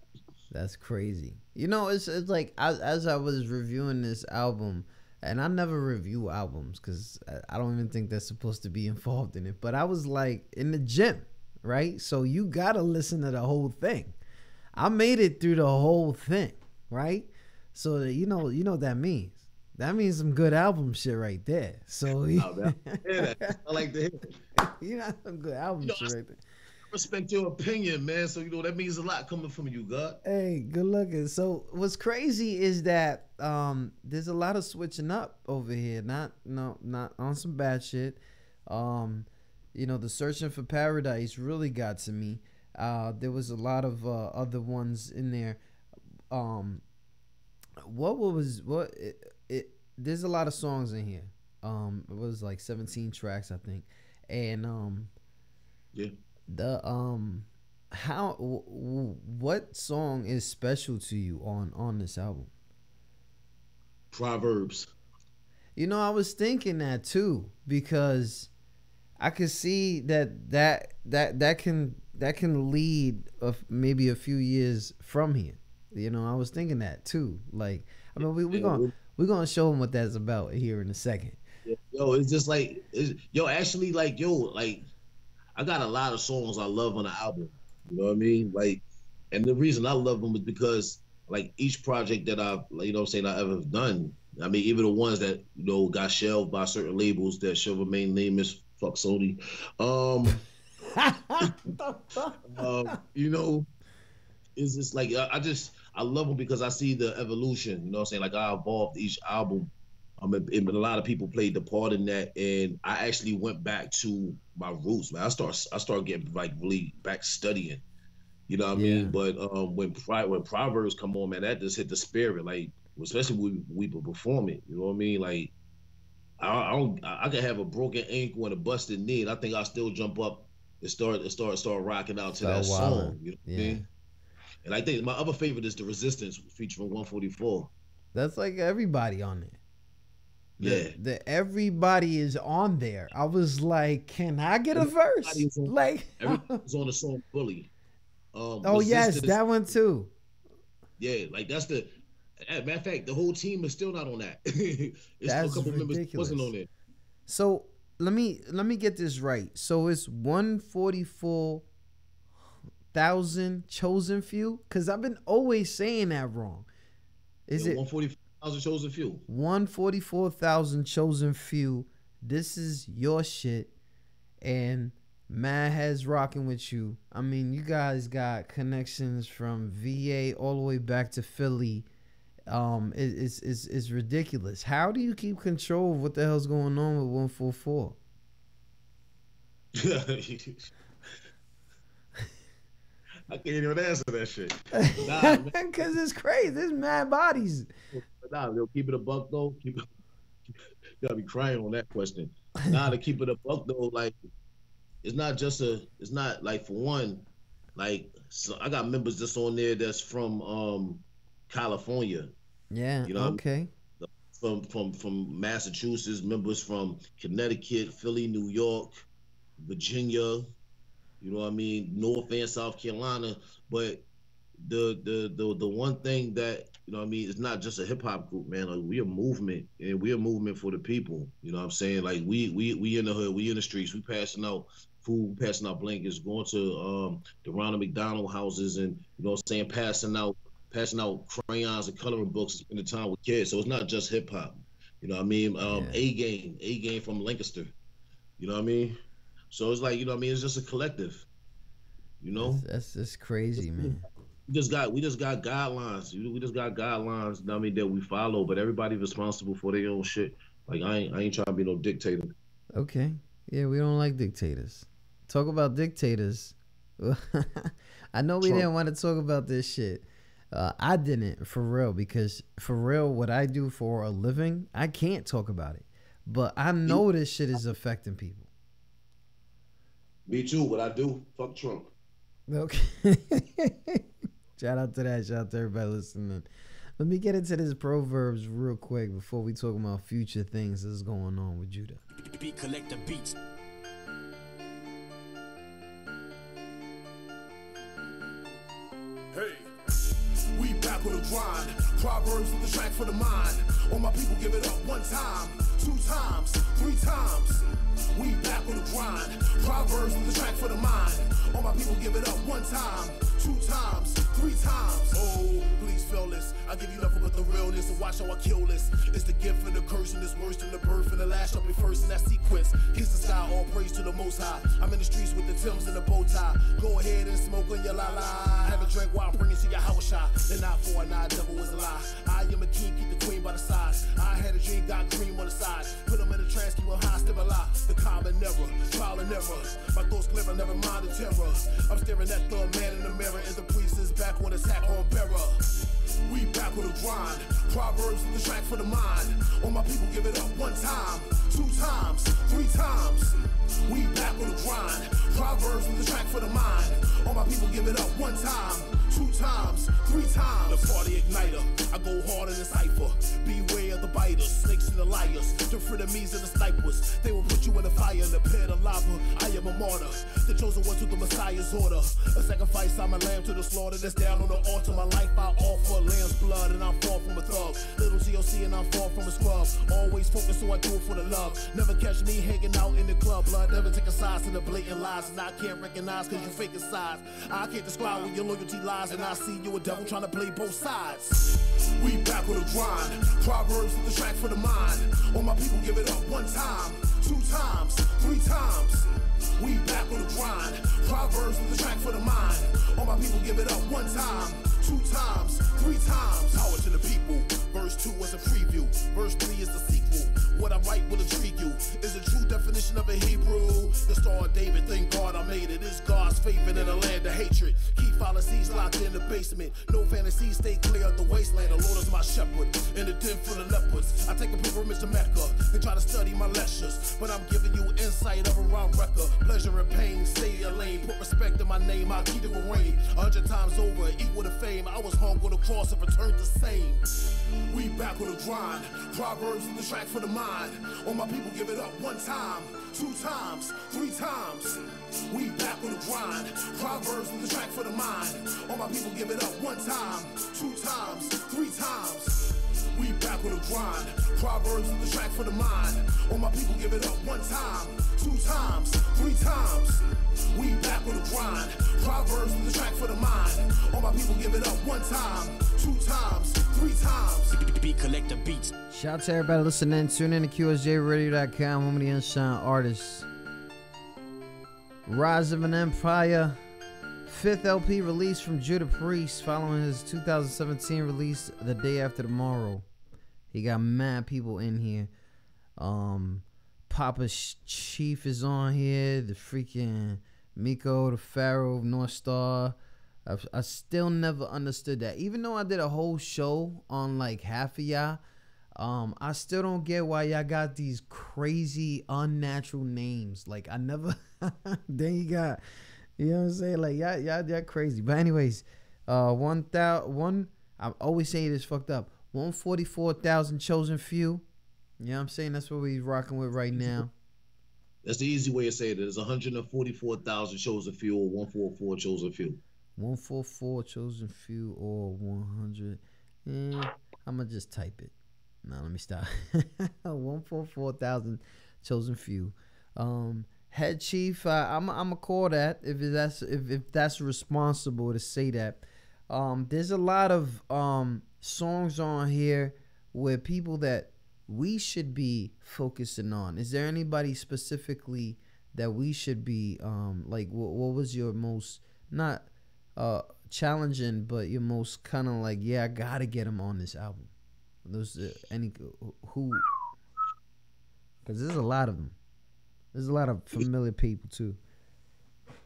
That's crazy. You know, it's like as I was reviewing this album, and I never review albums because I don't even think they're supposed to be involved in it. But I was like in the gym, right? So you gotta listen to the whole thing. I made it through the whole thing, right? So you know what that means. That means some good album shit right there. So I like to hear it. You know, some good album shit right there. Respect your opinion, man. So you know that means a lot coming from you, God. Hey, good looking. So what's crazy is that there's a lot of switching up over here. Not on some bad shit. You know, the Searching for Paradise really got to me. There was a lot of other ones in there. There's a lot of songs in here. It was like 17 tracks, I think. And yeah. What song is special to you on this album? Proverbs. You know, I was thinking that too, because I could see that can lead maybe a few years from here. You know, I was thinking that too. Like, I mean, we're gonna show them what that's about here in a second. Yo, it's just like, I got a lot of songs I love on the album. You know what I mean? Like, and the reason I love them is because like each project that I've, you know what I'm saying, I ever done. I mean, even the ones that, you know, got shelved by certain labels that shall remain nameless. Fuck Sony. You know, it's just like I love them because I see the evolution. You know what I'm saying? Like I evolved each album And a lot of people played the part in that, and I actually went back to my roots, man. I start getting like really back studying, you know what I mean? But when Proverbs come on, man, that just hit the spirit, like especially when we perform it, you know what I mean? Like I could have a broken ankle and a busted knee, and I think I'll still jump up and start rocking out to that song, you know what I mean? And I think my other favorite is The Resistance featuring 144. That's like everybody on it. Yeah, everybody is on there. I was like, can I get a verse? Everybody's on the song Bully. Yes, that one too. Yeah, like that's the matter of fact, the whole team is still not on that. That's a couple ridiculous. members wasn't on it. So let me get this right. So it's 144,000 chosen few? Because I've been always saying that wrong. Is it 144,000 chosen few? 144,000 chosen few. This is your shit, and Mad Heads rocking with you. I mean, you guys got connections from VA all the way back to Philly. It's ridiculous. How do you keep control of what the hell's going on with 144? I can't even answer that shit. Because it's crazy. There's mad bodies. They'll keep it a buck though. You gotta be crying on that question. To keep it a buck though, like it's not like, for one, like, so I got members that's on there that's from California. Yeah. You know, okay. From Massachusetts, members from Connecticut, Philly, New York, Virginia, you know what I mean, North and South Carolina. But the one thing that, you know what I mean, it's not just a hip hop group, man. Like, we a movement, and we a movement for the people. You know what I'm saying? Like, we in the hood, we in the streets, we passing out food, passing out blankets, going to the Ronald McDonald houses, and, you know what I'm saying, passing out crayons and coloring books, and spending time with kids. So it's not just hip hop. You know what I mean? A game from Lancaster. You know what I mean? So it's like, you know what I mean, it's just a collective. You know? That's just crazy, man. We just got guidelines. We just got guidelines, you know what I mean, that we follow, but everybody's responsible for their own shit. Like, I ain't trying to be no dictator. Okay. Yeah, we don't like dictators. Talk about dictators. I know we didn't want to talk about this shit. I didn't, for real, because for real, what I do for a living, I can't talk about it. But I know this shit is affecting people. Me too. What I do, fuck Trump. Okay. Shout out to that. Shout out to everybody listening. Let me get into this Proverbs real quick before we talk about future things that's going on with Judah. Beat collector beats. Hey, we back on the grind. Proverbs with the track for the mind. All my people give it up 1 time, 2 times, 3 times. We back on the grind. Proverbs with the track for the mind. All my people give it up 1 time, 2 times, 3 times. Oh, please feel this. I give you nothing but the realness, and watch how I kill this. It's the gift and the curse, and it's worse than the birth and the last up in first in that sequence. Kiss the sky, all praise to the Most High. I'm in the streets with the Timbs and the bow tie. Go ahead and smoke on your la-la. Have a drink while I'm bringing to your house shot. And not for a nine, devil is a lie. I am a king, keep the queen by the side. I had a dream, got cream on the side. Put them in a trance, keep them high, still alive. The common error, trial and error. My thoughts clearer, never mind the terror. I'm staring at the man in the mirror, and the priest is back on his hat on bearer. We back on the grind. Proverbs with the track for the mind. All my people give it up 1 time, 2 times, 3 times. We back on the grind. Proverbs with the track for the mind. All my people give it up 1 time, 2 times, 3 times. The party igniter. I go hard in the cipher. Beware of the biters, snakes and the liars, the frenemies and the snipers. They will put you in the fire in the pit of lava. I am a martyr, the chosen one to the Messiah's order. A sacrifice, I'm a lamb to the slaughter. That's down on the altar. My life I offer lamb's blood, and I'm far from a thug. Little TLC and I'm far from a scrub. Always focused, so I do it for the love. Never catch me hanging out in the club. Blood never take a side to the blatant lies, and I can't recognize cause you faking sides. I can't describe where your loyalty lies, and I see you a devil trying to play both sides. We back on the grind. Proverbs with the track for the mind. All my people give it up 1 time, 2 times, 3 times. We back on the grind. Proverbs with the track for the mind. All my people give it up 1 time, 2 times, 3 times. Power to the people. Verse 2 was a preview. Verse 3 is the sequel. What I write will intrigue you. Is a true definition of a Hebrew. The Star of David, thank God I made it. It's God's favorite in a land of hatred. Keep fallacies locked in the basement. No fantasies, stay clear of the wasteland. The Lord is my shepherd. In the den full of leopards. I take a pilgrimage to Mecca and try to study my lectures. But I'm giving you insight of a round record. Pleasure and pain, stay in your lane. Put respect in my name, I'll keep it with rain. 100 times over, equal to fame. I was hung on the cross and returned the same. We back on the grind. Proverbs in the track for the mind. All my people give it up 1 time, 2 times, 3 times. We back on the grind. Proverbs in the track for the mind. All my people give it up 1 time, 2 times, 3 times. We back on the grind. Proverbs in the track for the mind. All my people give it up 1 time, 2 times, 3 times. We back on the grind. Proverbs in the track for the mind. All my people give it up 1 time, 2 times, 3 times. Beat collector beats. Shout out to everybody listening. Tune in to QSJRadio.com. Home of the Unsigned Artists. Rise of an Empire. 5th LP release from Judah Priest following his 2017 release the day after tomorrow. He got mad people in here. Papa Chief is on here. The freaking Miko, the Pharaoh of North Star. I still never understood that. Even though I did a whole show on like half of y'all, I still don't get why y'all got these crazy unnatural names. Like I never. Then you got, you know what I'm saying? Like y'all crazy. But anyways, I always say this fucked up. 144,000 chosen few. You know what I'm saying? That's what we rocking with right now. That's the easy way to say it. There's 144,000 chosen few or 144 chosen few. 144 chosen few or 100. I'm going to just type it. No, let me stop. 144,000 chosen few. Head chief, I'm going to call that if that's responsible to say that. There's a lot of songs on here with people that we should be focusing on. Is there anybody specifically that we should be like what was your most not challenging but your most kind of like, yeah, I gotta get him on this album? Those any who, because there's a lot of them. There's a lot of familiar people too.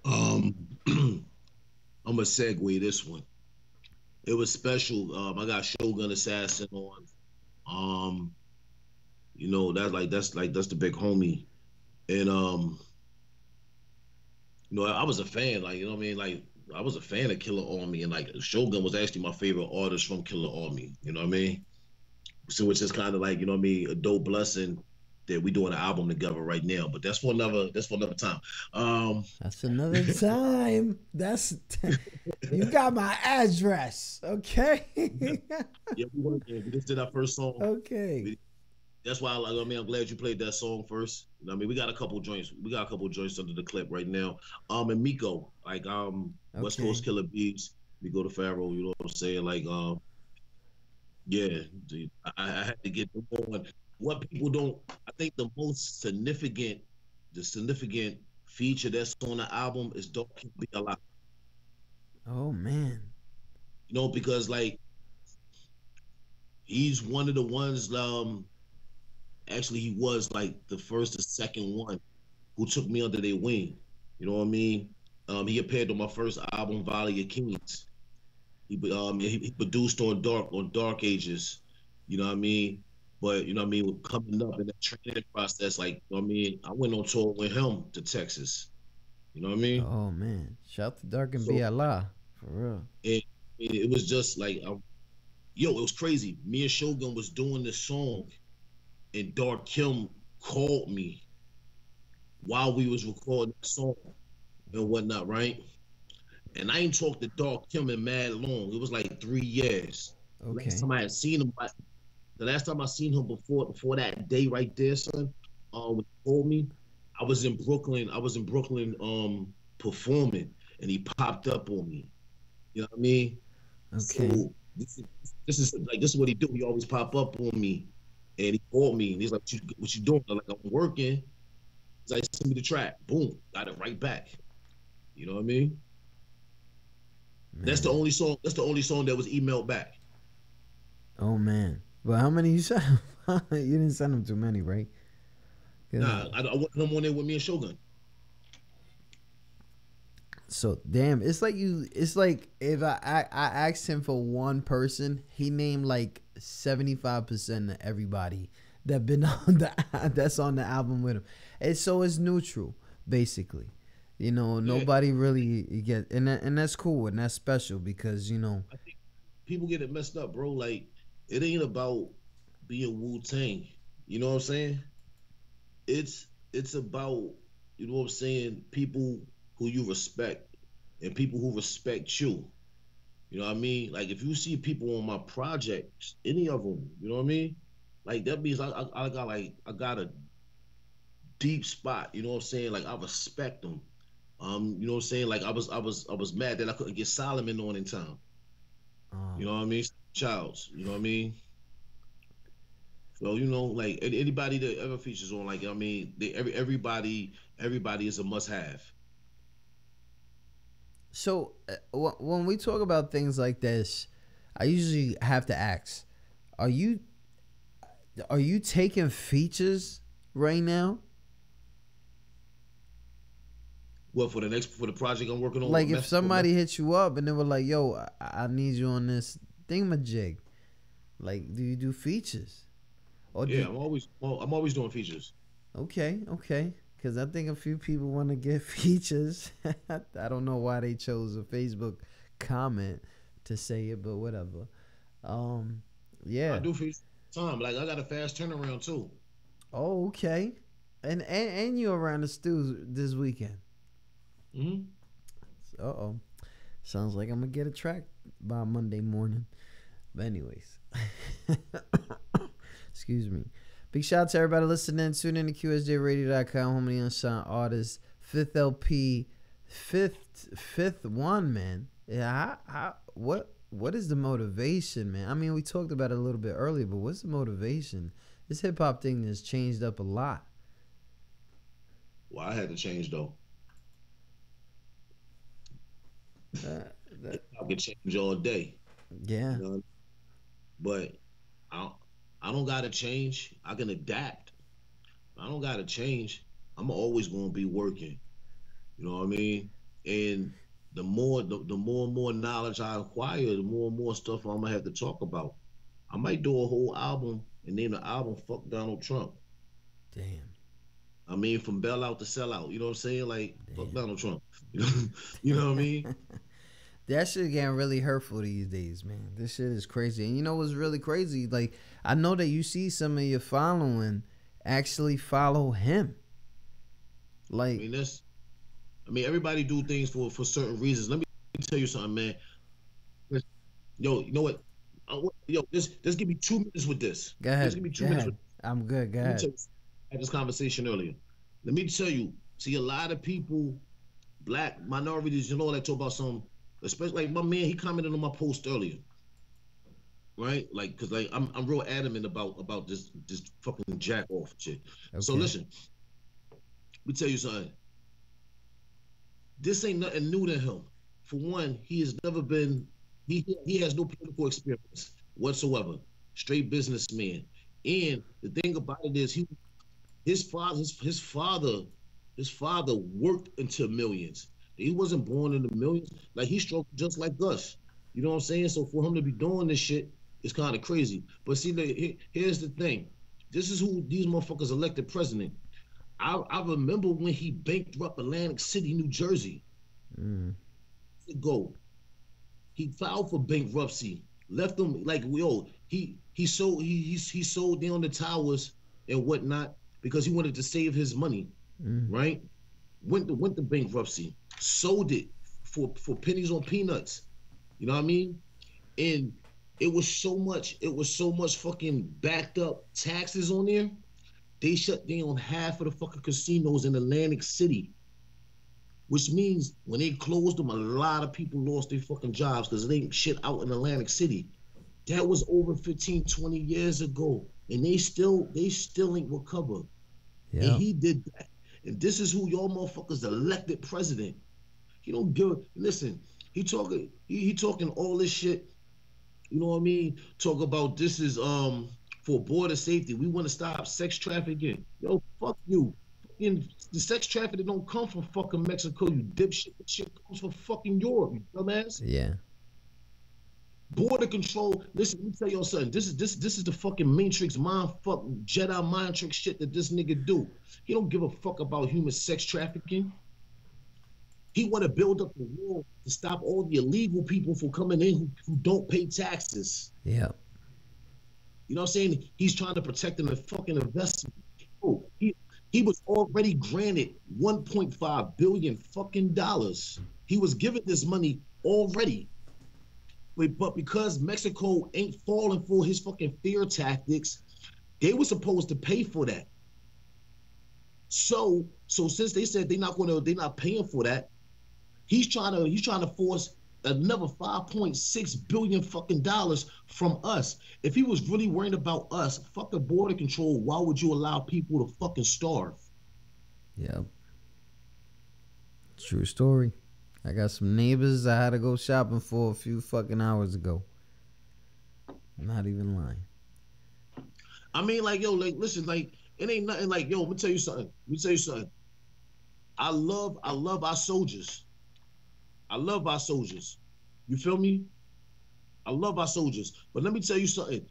I'm gonna segue this one. It was special. I got Shogun Assassin on. You know, that's the big homie. And you know, I was a fan, like, you know what I mean? Like I was a fan of Killer Army, and like Shogun was actually my favorite artist from Killer Army, you know what I mean? So it's just kind of like, you know what I mean, a dope blessing that we doing an album together right now. But that's for another time. That's another time. That's you got my address, okay? Yeah, we just did our first song. Okay. That's why I'm glad you played that song first. You know what I mean? We got a couple joints. Under the clip right now. And Miko, like West Coast Killer Bees, Miko the Pharaoh, you know what I'm saying? Like yeah, dude, I had to get them on. What people don't, I think the most significant feature that's on the album is Don't Be Alive. Oh man. You know, because like he's one of the ones, actually he was like the first or second one who took me under their wing. You know what I mean? He appeared on my first album, Valley of Kings. He produced on Dark Ages. You know what I mean? But, you know what I mean, coming up in that training process, like, you know what I mean, I went on tour with him to Texas. You know what I mean? Oh, man. Shout to Dark and Be Allah, for real. And it was just like, it was crazy. Me and Shogun was doing this song, and Dark Kim called me while we was recording the song and whatnot, right? And I ain't talked to Dark Kim in mad long. It was like 3 years. Okay. Last time I had seen him, the last time I seen him before that day right there, son, when he called me, I was in Brooklyn performing, and he popped up on me. You know what I mean? Okay. So this is what he do. He always pop up on me, and he called me, and he's like, "What you doing?" I'm like, "I'm working." He's like, "Send me the track." Boom, got it right back. You know what I mean? That's the only song. That's the only song that was emailed back. Oh man. Well, how many you sent him? You didn't send him too many, right? Nah, I wanted him on there with me and Shogun. So damn, it's like if I asked him for one person, he named like 75% of everybody that been on that's on the album with him. And so it's neutral, basically. You know, nobody really get and that's cool and that's special because, you know, I think people get it messed up, bro. Like, it ain't about being Wu-Tang. You know what I'm saying? It's about, you know what I'm saying, people who you respect and people who respect you. You know what I mean? Like, if you see people on my projects, any of them, you know what I mean? Like, that means I got a deep spot. You know what I'm saying? Like, I respect them. You know what I'm saying? Like, I was mad that I couldn't get Solomon on in time. You know what I mean? Childs. You know what I mean? So, you know, like anybody that ever features on, like, I mean, everybody is a must-have. So when we talk about things like this, I usually have to ask, are you taking features right now? What, for the project I'm working on? Like, if somebody hits you up and they were like, yo, I need you on this thingamajig, like, do you do features? Or yeah, I'm always doing features. Okay. Because I think a few people want to get features. I don't know why they chose a Facebook comment to say it, but whatever. Yeah. I do features time. Like, I got a fast turnaround too. Oh, okay. And you around the stews this weekend. Uh-oh. Sounds like I'm going to get a track by Monday morning. But anyways. Excuse me. Big shout out to everybody listening. Tune in to QSJRadio.com, home of the unsigned artists. Fifth LP, fifth one, man. Yeah, what is the motivation, man? I mean, we talked about it a little bit earlier, but what's the motivation? This hip hop thing has changed up a lot. Well, I had to change though. I could change all day. Yeah. You know? But I don't gotta change. I can adapt. I don't gotta change. I'm always gonna be working. You know what I mean? And the more and more knowledge I acquire, the more and more stuff I'm gonna have to talk about. I might do a whole album and name the album "Fuck Donald Trump." Damn. I mean, from Bell Out to Sell Out. You know what I'm saying? Like, fuck Donald Trump. You know what I mean? That shit getting really hurtful these days, man. This shit is crazy. And you know what's really crazy? Like, I know that you see some of your following actually follow him. Like, I mean, everybody do things for certain reasons. Let me tell you something, man. Yo, you know what? Just give me 2 minutes with this. Go ahead. Just give me 2 minutes with this. I'm good. Go ahead. I had this conversation earlier. Let me tell you, see, a lot of people, black minorities, you know, that talk about some, especially like my man, he commented on my post earlier, right? Like, cause like I'm real adamant about this fucking jack off shit. Okay. So listen, let me tell you something. This ain't nothing new to him. For one, he has never been. He has no political experience whatsoever. Straight businessman. And the thing about it is, his father worked into millions. He wasn't born into millions. Like, he struggled just like us. You know what I'm saying? So for him to be doing this shit is kind of crazy. But see, here's the thing. This is who these motherfuckers elected president. I remember when he bankrupt Atlantic City, New Jersey. Ago. He filed for bankruptcy. Left them like, yo, he sold down the towers and whatnot because he wanted to save his money. Right? Went to bankruptcy. Sold it for pennies on peanuts. You know what I mean? And it was so much fucking backed up taxes on there. They shut down half of the fucking casinos in Atlantic City. Which means when they closed them, a lot of people lost their fucking jobs because there ain't shit out in Atlantic City. That was over 15, 20 years ago. And they still ain't recovered. Yeah. And he did that. And this is who y'all motherfuckers elected president. He don't give listen, He talking all this shit. You know what I mean? Talk about this is for border safety. We want to stop sex trafficking. Yo, fuck you. Fucking the sex trafficking don't come from fucking Mexico, you dipshit. That shit comes from fucking Europe, you dumbass. Yeah. Border control. Listen, let me tell y'all something. This is the fucking Matrix mind fuck Jedi mind trick shit that this nigga do. He don't give a fuck about human sex trafficking. He want to build up the wall to stop all the illegal people from coming in who don't pay taxes. Yeah. You know what I'm saying? He's trying to protect them and fucking investment. Oh, he was already granted 1.5 billion fucking dollars. He was given this money already. But because Mexico ain't falling for his fucking fear tactics, they were supposed to pay for that. So since they said they're not paying for that, he's trying to force another 5.6 billion fucking dollars from us. If he was really worried about us, fucking border control, why would you allow people to fucking starve? Yeah. True story. I got some neighbors I had to go shopping for a few fucking hours ago. Not even lying. I mean, like, yo, like, listen, like, it ain't nothing like, yo, let me tell you something. I love our soldiers. I love our soldiers. You feel me? I love our soldiers. But let me tell you something.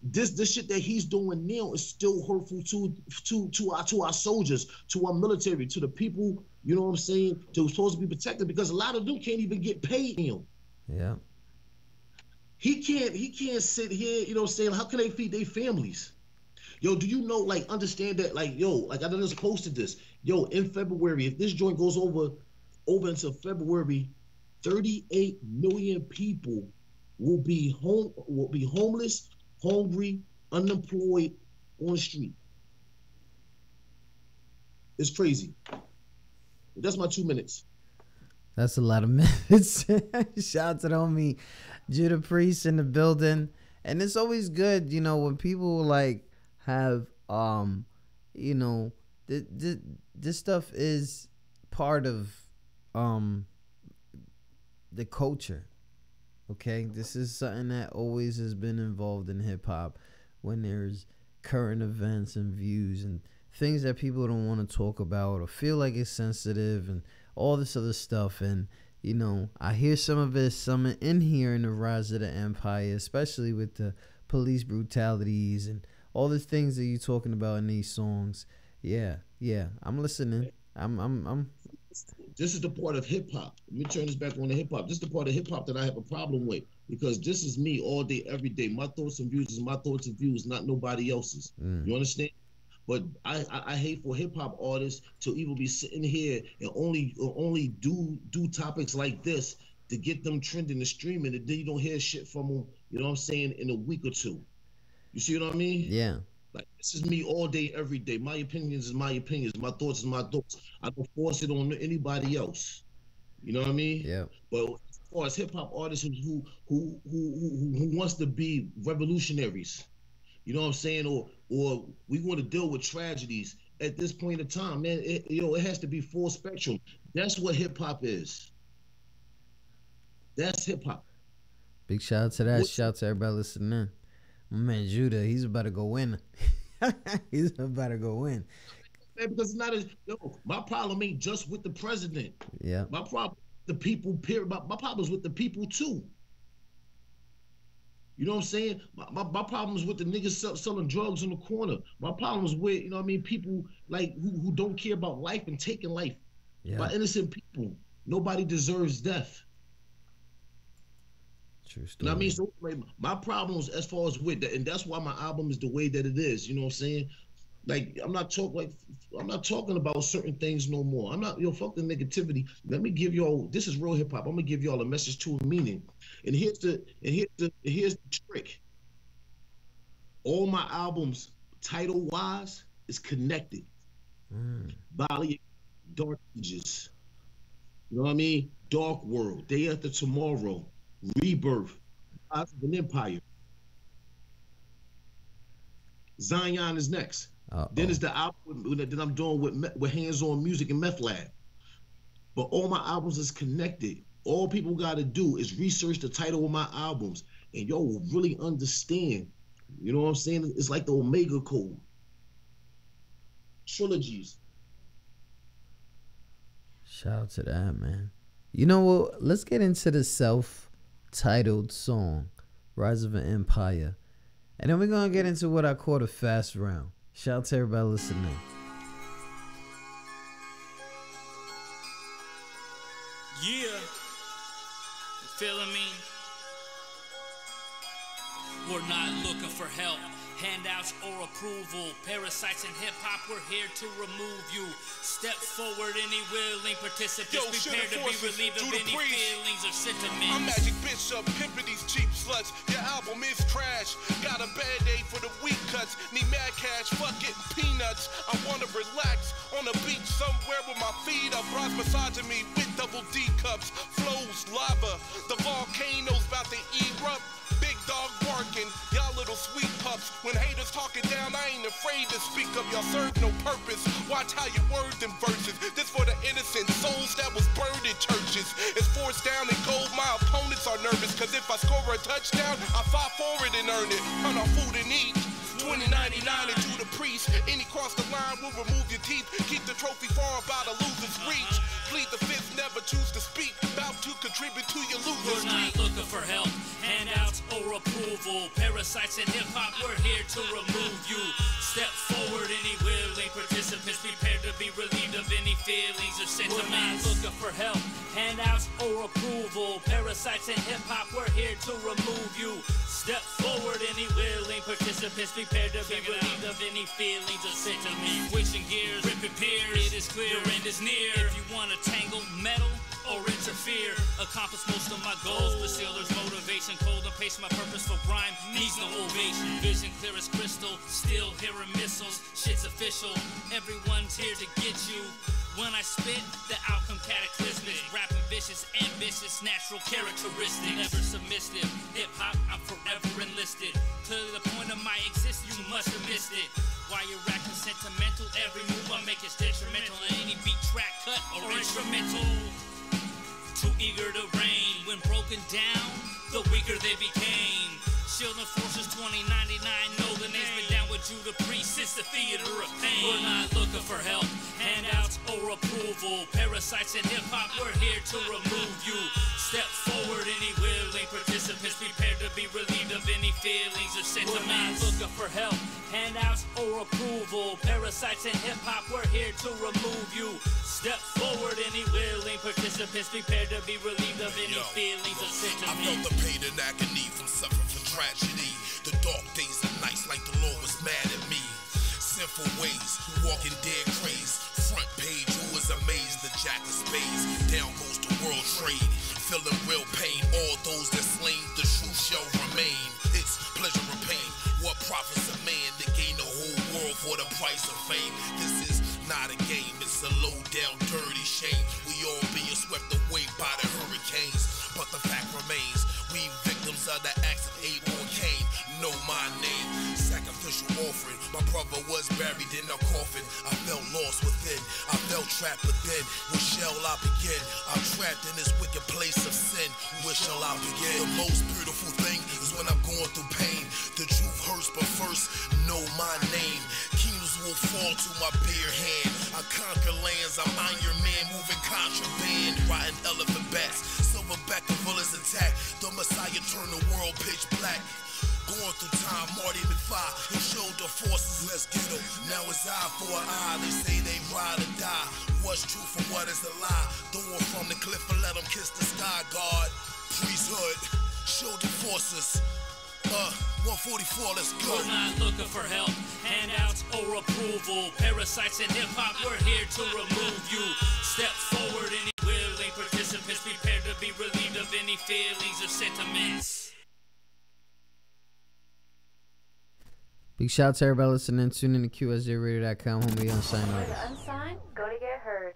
This shit that he's doing now is still hurtful to our soldiers, to our military, to the people, you know what I'm saying, to supposed to be protected, because a lot of them can't even get paid him. Yeah. He can't sit here, you know what I'm saying? How can they feed their families? Yo, do you know, like, understand that, like, yo, like, I just posted this. Yo, in February, if this joint goes over until February, 38 million people will be homeless, hungry, unemployed, on the street. It's crazy. That's my 2 minutes. That's a lot of minutes. Shout out to the homie Judah Priest in the building. And it's always good, you know, when people like have you know, this stuff is part of the culture. Okay, this is something that always has been involved in hip hop, when there's current events and views and things that people don't want to talk about or feel like it's sensitive and all this other stuff. And you know, I hear some of it, some in here in the rise of the empire, especially with the police brutalities and all the things that you're talking about in these songs. Yeah, I'm listening. I'm This is the part of hip hop. Let me turn this back on to hip hop. This is the part of hip hop that I have a problem with, because this is me all day, every day. My thoughts and views is my thoughts and views, not nobody else's. You understand? But I hate for hip hop artists to even be sitting here and only do topics like this to get them trending and streaming, and then you don't hear shit from them, you know what I'm saying, in a week or two. You see what I mean? Yeah. Like, this is me all day, every day. My opinions is my opinions. My thoughts is my thoughts. I don't force it on anybody else. You know what I mean? Yeah. But as far as hip hop artists who wants to be revolutionaries, you know what I'm saying, or we want to deal with tragedies at this point in time, man, it has to be full spectrum. That's what hip hop is. That's hip hop. Big shout out to that. Shout out to everybody listening in. My man Judah, he's about to go in. He's about to go in. Man, because it's not my problem ain't just with the president. Yeah. My problem, the people, period. My problem is with the people too. You know what I'm saying? My problem is with the niggas selling drugs on the corner. My problem is with, you know what I mean, people like who don't care about life and taking life by innocent people. Nobody deserves death. True story. You know what I mean? So like, my problems as far as with that, and that's why my album is the way that it is. You know what I'm saying? Like, I'm not talking about certain things no more. I'm not, fuck the negativity. Let me give y'all, this is real hip hop. I'm gonna give y'all a message to a meaning. And here's the trick. All my albums, title wise, is connected. Bali, Dark Ages. You know what I mean? Dark World, Day After Tomorrow, Rebirth, Rise of an Empire. Zion is next. Then it's the album that I'm doing with Hands On Music and Meth Lab. But all my albums is connected. All people got to do is research the title of my albums, and y'all will really understand. You know what I'm saying? It's like the Omega Code. Trilogies. Shout out to that, man. You know what? Let's get into the self-titled song, Rise of an Empire. And then we're going to get into what I call the fast round. Shout out to everybody listening. Yeah. You feeling me? We're not looking for help, handouts or approval. Parasites in hip-hop, we're here to remove you. Step forward, any willing participants prepared to be relieved of any feelings or sentiments. I'm Magic Bishop, pimping these cheap sluts. Your album is trash. Got a bad day for the weak cuts. Need mad cash, fuck getting peanuts. I wanna relax on a beach somewhere with my feet up. Bras massaging me with double D cups. Flows lava, the volcano's about to erupt. Big dog barking, y'all little sweet pups. When haters talking down, I ain't afraid to speak up. Y'all serve no purpose. Watch how you word them verses. This for the innocent souls that was burned in churches. It's forced down in gold. My opponents are nervous, cause if I score a touchdown, I fight for it and earn it. Hunt on food and eat. $20.99 into the priest. Any cross the line will remove your teeth. Keep the trophy far about a loser's reach. Plead the fifth, never choose to speak. About to contribute to your loser's We're not looking for help, handouts or approval. Parasites in hip-hop, we're here to remove you. Step forward, any willing participants prepared to be relieved of any feelings or sentiments. We're not looking for help, handouts or approval. Parasites in hip-hop, we're here to remove you. Step forward, any willing participants prepared to be relieved of any feelings or sentiments. Switching gears, ripping peers, it is clear, your end is near. If you want to tangle metal or interfere, accomplish most of my goals. But Steelers motivation, cold and pace, my purpose for rhyme needs no ovation. Vision clear as crystal, still hearing missiles. Shit's official, everyone's here to get you. When I spit, the outcome cataclysmic. Rapping vicious, ambitious, natural characteristic. Never submissive, hip-hop, I'm forever enlisted. To the point of my existence, you must have missed it. While you're acting sentimental, every move I make is detrimental. Any beat, track, cut, or instrumental. Too eager to reign. When broken down, the weaker they became. Shielding forces 2099, know the name's been down with Judah Priest since the theater of pain. We're not looking for help, handouts or approval. Parasites in hip-hop, we're here to remove you. Step forward, any willing participants prepared to be relieved of any feelings or sentiments. We're not looking for help, handouts or approval. Parasites in hip-hop, we're here to remove you. Step forward, any willing participants prepared to be relieved of any feelings or sentiments. I felt the pain and agony from suffering from tragedy. The dark days and nights like the Lord was mad at me. Sinful ways, walking dead craze. Front page, who was amazed, the jack of spades. Down goes the world trade. Feeling real pain, all those that slain, the truth shall remain. It's pleasure or pain. What profits a man to gain the whole world for the price of fame? This is not a game, it's a low down dirty shame. We all being swept away by the hurricanes. But the fact remains, we victims of the acts of Abel and Cain. Know my name, sacrificial offering. My brother was buried in a coffin. I felt lost within, I felt trapped within. Where shall I begin? I'm trapped in this wicked place of sin. Where shall I begin? The most beautiful thing is when I'm going through pain. The truth hurts, but first, know my name. Kingdoms will fall to my bare hand. I conquer lands, I'm Iron Man, moving contraband. Riding elephant bats, silverback and bullets attack. The Messiah turned the world pitch black. Going through time, Marty McFly, he showed the forces, let's get them. Now it's eye for an eye, they say they ride or die. What's true from what is a lie? Throw them from the cliff and let them kiss the sky, God. Priesthood, show the forces. 144, let's go. We're not looking for help, handouts or approval. Parasites in hip-hop, we're here to remove you. Step forward, any willing participants prepared to be relieved of any feelings or sentiments. Big shout out to everybody listening. Tune in to QSJRadio.com, home of the unsigned artists. Unsigned, go to get heard.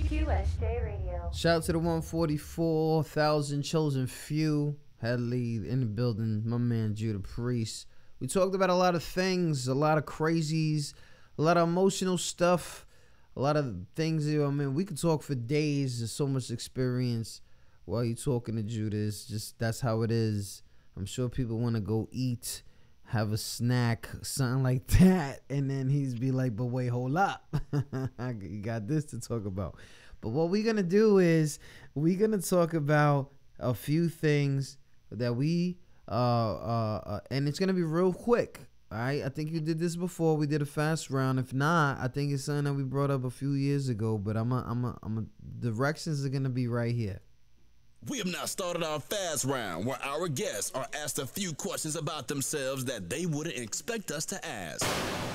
QSJ Radio. Shout out to the 144,000 chosen few. Had lead in the building, my man Judah Priest. We talked about a lot of things, a lot of crazies, a lot of emotional stuff, a lot of things. I mean, we could talk for days. There's so much experience while you talking to Judas. Just that's how it is. I'm sure people want to go eat, have a snack, something like that, and then he's be like, "But wait, hold up, you got this to talk about." But what we're gonna do is we're gonna talk about a few things that we and it's gonna be real quick. All right, I think you did this before. We did a fast round. If not, I think it's something that we brought up a few years ago. But directions are gonna be right here. We have now started our fast round, where our guests are asked a few questions about themselves that they wouldn't expect us to ask.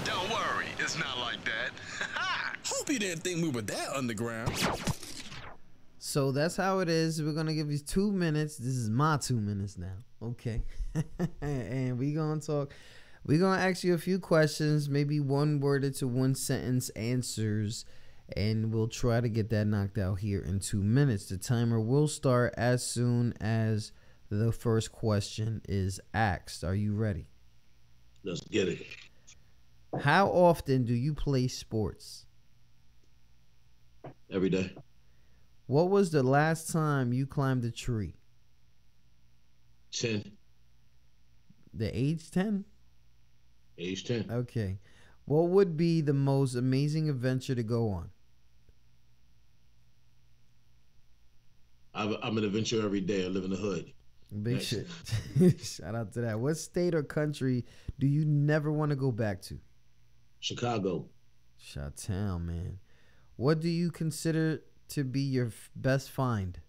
Don't worry, it's not like that. Hope you didn't think we were that underground. So that's how it is. We're gonna give you 2 minutes. This is my 2 minutes now. Okay. And we're gonna talk. We're going to ask you a few questions, maybe one worded to one sentence answers, and we'll try to get that knocked out here in 2 minutes. The timer will start as soon as the first question is asked. Are you ready? Let's get it. How often do you play sports? Every day. What was the last time you climbed a tree? 10. The age 10? Age 10. Okay. What would be the most amazing adventure to go on? I'm an adventurer every day. I live in the hood. Big Nice. shit. Shout out to that. What state or country do you never want to go back to? Chicago. Chi-town, man. What do you consider to be your best find?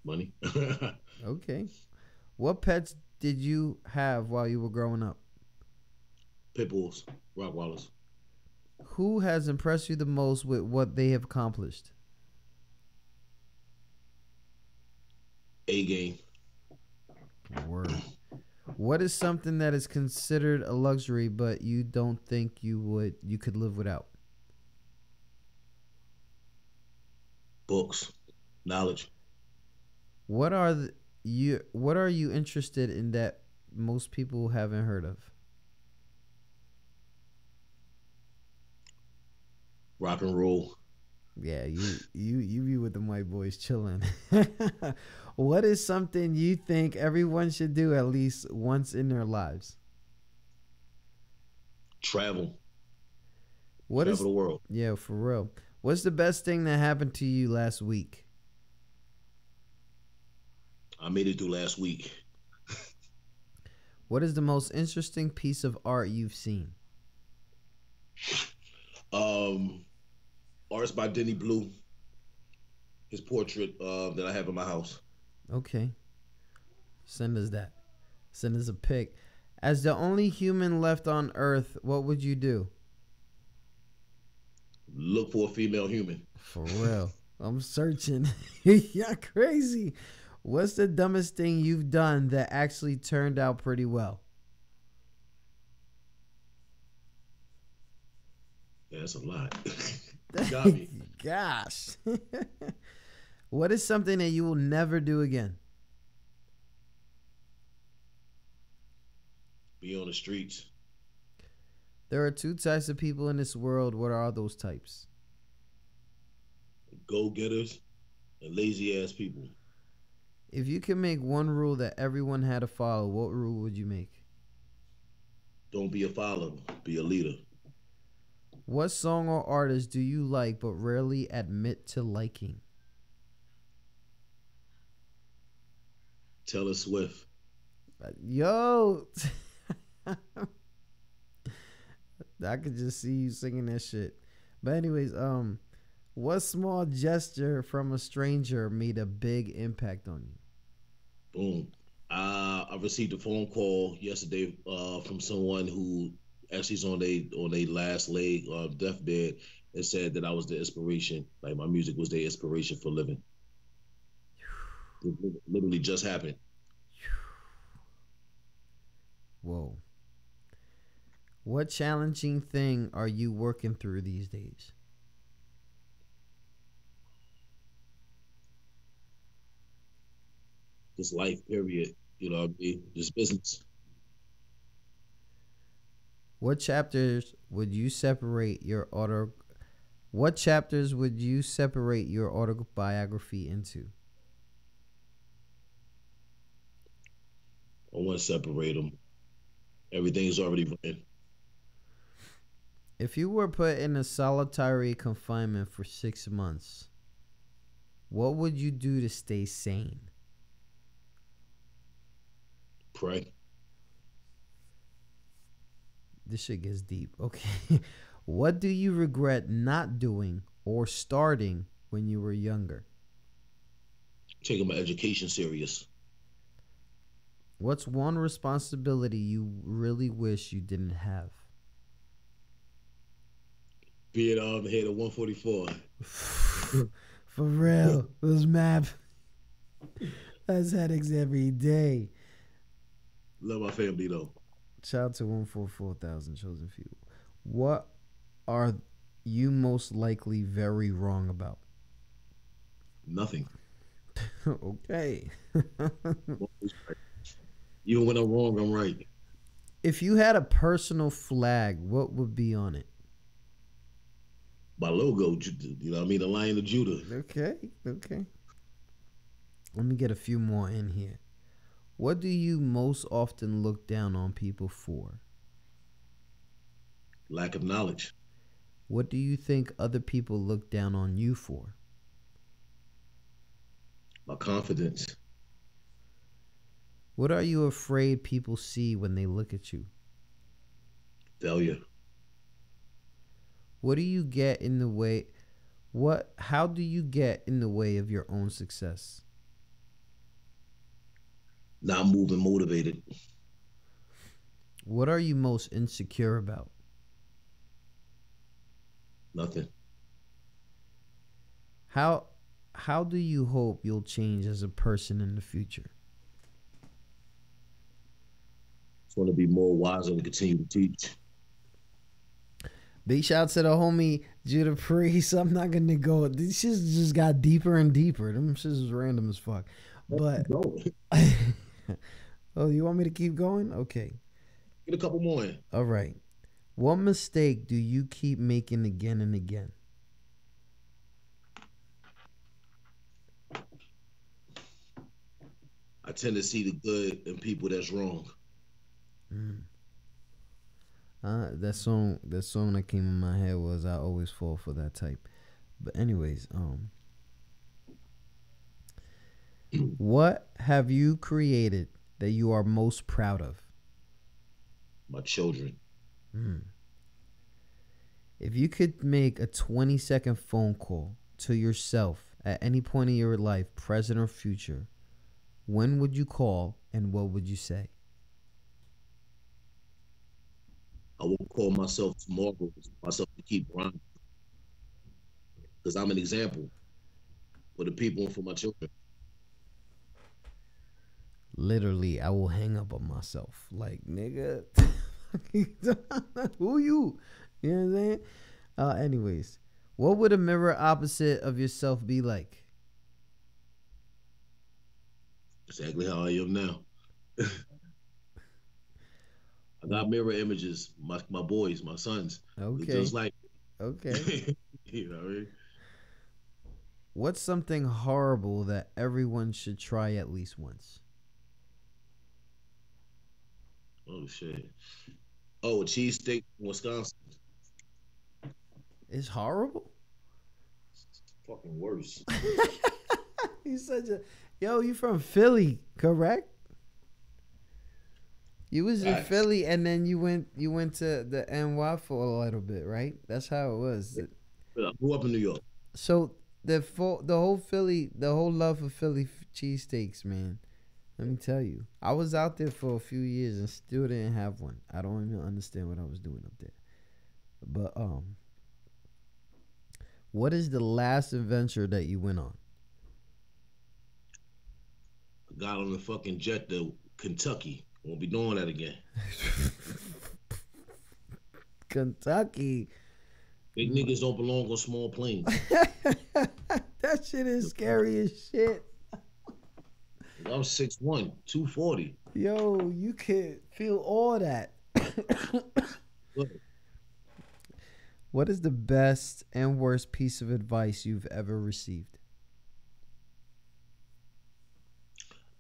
Money. Okay. What pets did you have while you were growing up? Pit bulls. Rottweilers. Who has impressed you the most with what they have accomplished? A-game. Word. What is something that is considered a luxury but you don't think you could live without? Books. Knowledge. What are you interested in that most people haven't heard of? Rock and roll. Yeah, you be with them white boys chilling. What is something you think everyone should do at least once in their lives? Travel. Travel the world. Yeah, for real. What's the best thing that happened to you last week? I made it through last week. What is the most interesting piece of art you've seen? Arts by Denny Blue. His portrait that I have in my house. Okay. Send us that. Send us a pic. As the only human left on Earth, what would you do? Look for a female human. For real. I'm searching. You're crazy. What's the dumbest thing you've done that actually turned out pretty well? Yeah, that's a lot. You got me. Gosh. What is something that you will never do again? Be on the streets. There are two types of people in this world. What are those types? Go-getters and lazy-ass people. If you could make one rule that everyone had to follow, what rule would you make? Don't be a follower. Be a leader. What song or artist do you like but rarely admit to liking? Taylor Swift. Yo. I could just see you singing that shit. But anyways, what small gesture from a stranger made a big impact on you? Boom. I received a phone call yesterday from someone who actually is on their last leg deathbed and said that I was the inspiration. Like my music was their inspiration for living. It literally just happened. Whoa. What challenging thing are you working through these days? This life, period. You know what I mean? This business. What chapters would you separate your What chapters would you separate your autobiography into? I want to separate them. Everything's already written. If you were put in a solitary confinement for 6 months, what would you do to stay sane? Pray. This shit gets deep. Okay. What do you regret not doing or starting when you were younger? Taking my education serious. What's one responsibility you really wish you didn't have? Being head of 144. For real. Those map. That's headaches every day. Love my family though. Shout out to 144,000 chosen few. What are you most likely very wrong about? Nothing. Okay. Even when I'm wrong, I'm right. If you had a personal flag, what would be on it? My logo, you know what I mean? The Lion of Judah. Okay. Let me get a few more in here. What do you most often look down on people for? Lack of knowledge. What do you think other people look down on you for? My confidence. What are you afraid people see when they look at you? Failure. What do you get in the way? How do you get in the way of your own success? Not moving motivated. What are you most insecure about? Nothing. How do you hope you'll change as a person in the future? Just want to be more wise and continue to teach. Big shout out to the homie Judah Priest. I'm not gonna go. This shit just got deeper and deeper. Them shit is random as fuck. But oh, you want me to keep going? Okay. Get a couple more in. All right. What mistake do you keep making again and again? I tend to see the good in people that's wrong. That song that came in my head was "I Always Fall for That Type." But anyways, what have you created that you are most proud of? My children. If you could make a 20-second phone call to yourself at any point in your life, present or future, when would you call and what would you say? I will call myself tomorrow, myself to keep grinding. Because I'm an example for the people and for my children. Literally, I will hang up on myself. Like, nigga, who you? You know what I'm saying? Anyways, what would a mirror opposite of yourself be like? Exactly how I am now. I got mirror images, my boys, my sons. Okay. Just like. Okay. You know what I mean? What's something horrible that everyone should try at least once? Oh, shit. Oh, a cheesesteak in Wisconsin. It's horrible? It's fucking worse. You such a... Yo, you from Philly, correct? You was in Philly and then you went to the NY for a little bit, right? That's how it was. I grew up in New York. So the whole Philly, the whole love for Philly cheesesteaks, man. Let me tell you, I was out there for a few years and still didn't have one. I don't even understand what I was doing up there. But what is the last adventure that you went on? I got on the fucking jet to Kentucky. Won't be doing that again. Kentucky. Big niggas don't belong on small planes. That shit is scary as shit. I'm 6'1", 240. Yo, you can feel all that. What is the best and worst piece of advice you've ever received?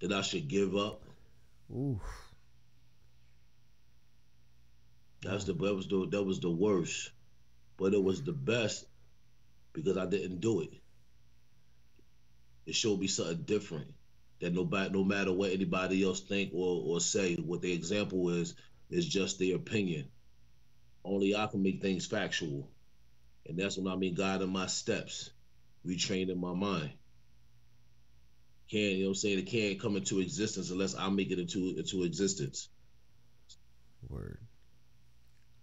That I should give up. Ooh. That was the worst, but it was the best because I didn't do it. It showed me something different that no matter what anybody else think or say, what the example is just their opinion. Only I can make things factual, and that's when I mean guiding my steps, retraining my mind. You know what I'm saying? It can't come into existence unless I make it into existence. Word.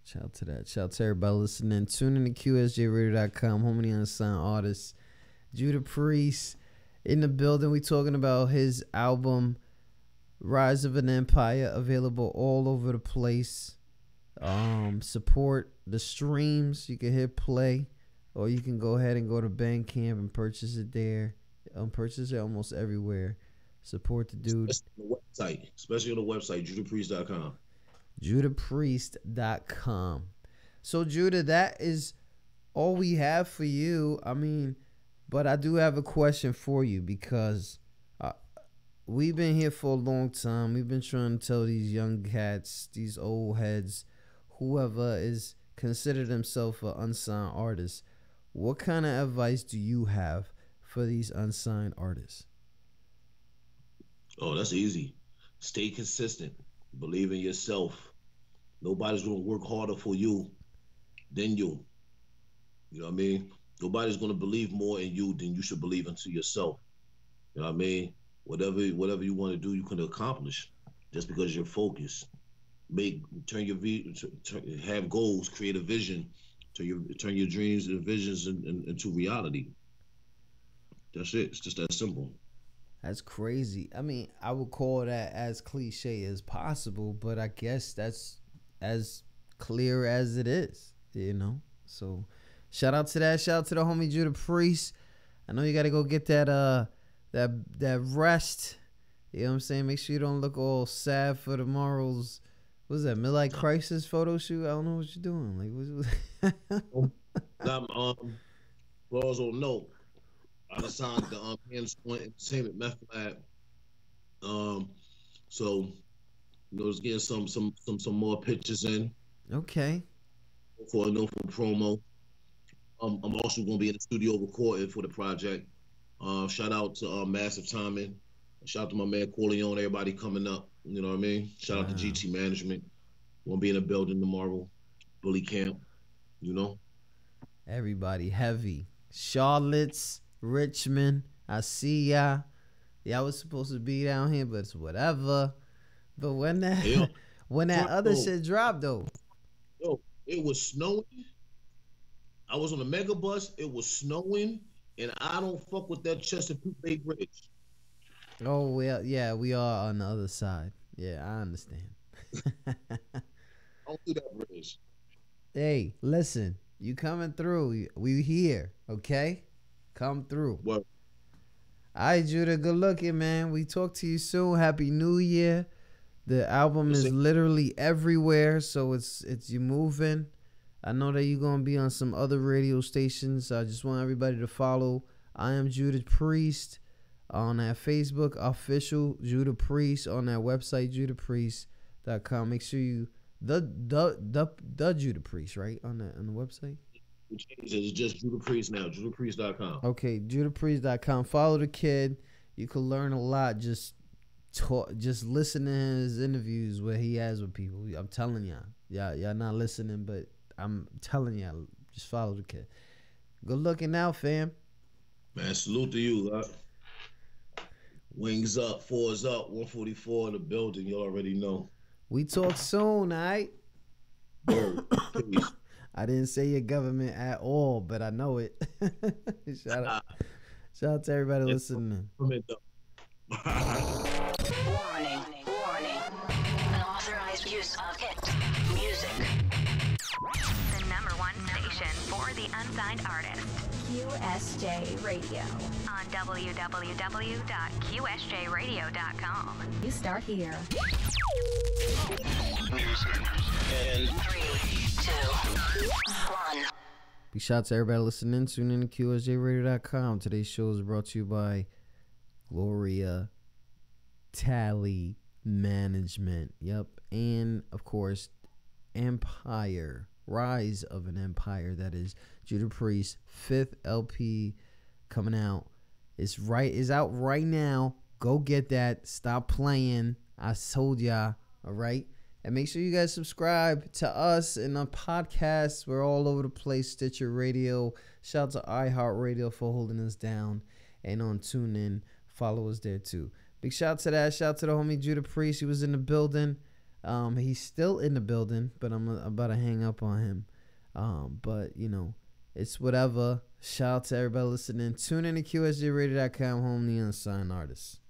Shout out to that. Shout out to everybody listening. Tune in to QSJRadio.com. Home of the unsigned artists. Judah Priest in the building. We talking about his album Rise of an Empire, available all over the place. Support the streams. You can hit play, or you can go ahead and go to Bandcamp and purchase it there. Purchase it almost everywhere. Support the dude. Especially on the website, judahpriest.com. judahpriest.com. So Judah, that is all we have for you. I mean, but I do have a question for you because we've been here for a long time. We've been trying to tell these young cats, these old heads, whoever is considered himself an unsigned artist, what kind of advice do you have for these unsigned artists? Oh, that's easy. Stay consistent. Believe in yourself. Nobody's going to work harder for you than you. You know what I mean? Nobody's going to believe more in you than you should believe into yourself. You know what I mean? Whatever you want to do, you can accomplish just because you're focused. Have goals, create a vision, turn your dreams and visions into reality. That's it. It's just that simple. That's crazy. I mean, I would call that as cliche as possible, but I guess that's as clear as it is, you know? So shout out to that. Shout out to the homie Judah Priest. I know you got to go get that rest. You know what I'm saying? Make sure you don't look all sad for tomorrow's, what's that, midlife crisis photo shoot? I don't know what you're doing. Like, For those who don't know, I signed the Hands On Entertainment Meth Lab. So let's get some more pictures in. Okay. For promo. I'm also gonna be in the studio recording for the project. Shout out to Massive Timing. Shout out to my man Corleone, everybody coming up. You know what I mean? Shout out to GT Management. Gonna be in the building tomorrow. Bully Camp, you know? Everybody heavy. Charlotte's, Richmond, I see ya. Y'all was supposed to be down here, but it's whatever. But when that other shit dropped though. Yo, it was snowing. I was on a mega bus, it was snowing, and I don't fuck with that Chesapeake Bay Bridge. Oh well, yeah, we are on the other side. Yeah, I understand. Don't do that bridge. Hey, listen, you coming through. We here, okay? Come through. What? All right, Judah, good looking, man. We talk to you soon. Happy New Year. The album is literally everywhere, so it's you moving. I know that you're going to be on some other radio stations. I just want everybody to follow I Am Judah Priest on that Facebook, official Judah Priest, on that website, judahpriest.com. Make sure you, the Judah Priest, right, on the website? It's just Judah Priest now, judahpriest.com. Okay, judahpriest.com. Follow the kid. You can learn a lot just listening to his interviews where he has with people. I'm telling y'all not listening, but I'm telling y'all, just follow the kid. Good looking out, fam. Man, salute to you. Wings up, fours up, 144 in the building. You already know. We talk soon, all right? Word. Peace. I didn't say your government at all, but I know it. Shout out to everybody listening. Warning. Unauthorized use of hit music. The #1 station for the unsigned artist. QSJ Radio. On www.qsjradio.com. You start here. Music. And 3, 2, 1. Big shout out to everybody listening. Tune in to QSJRadio.com. Today's show is brought to you by Gloria Tally Management. Yep. And, of course, Empire. Rise of an Empire. That is Judah Priest's 5th LP coming out. It's out right now. Go get that. Stop playing. I told y'all. All right. And make sure you guys subscribe to us in the podcast. We're all over the place. Stitcher Radio. Shout out to iHeartRadio for holding us down. And on TuneIn. Follow us there too. Big shout out to that. Shout out to the homie Judah Priest. He was in the building. He's still in the building, but I'm about to hang up on him. But, you know, it's whatever. Shout out to everybody listening. Tune in to QSJRadio.com, home the unsigned artists.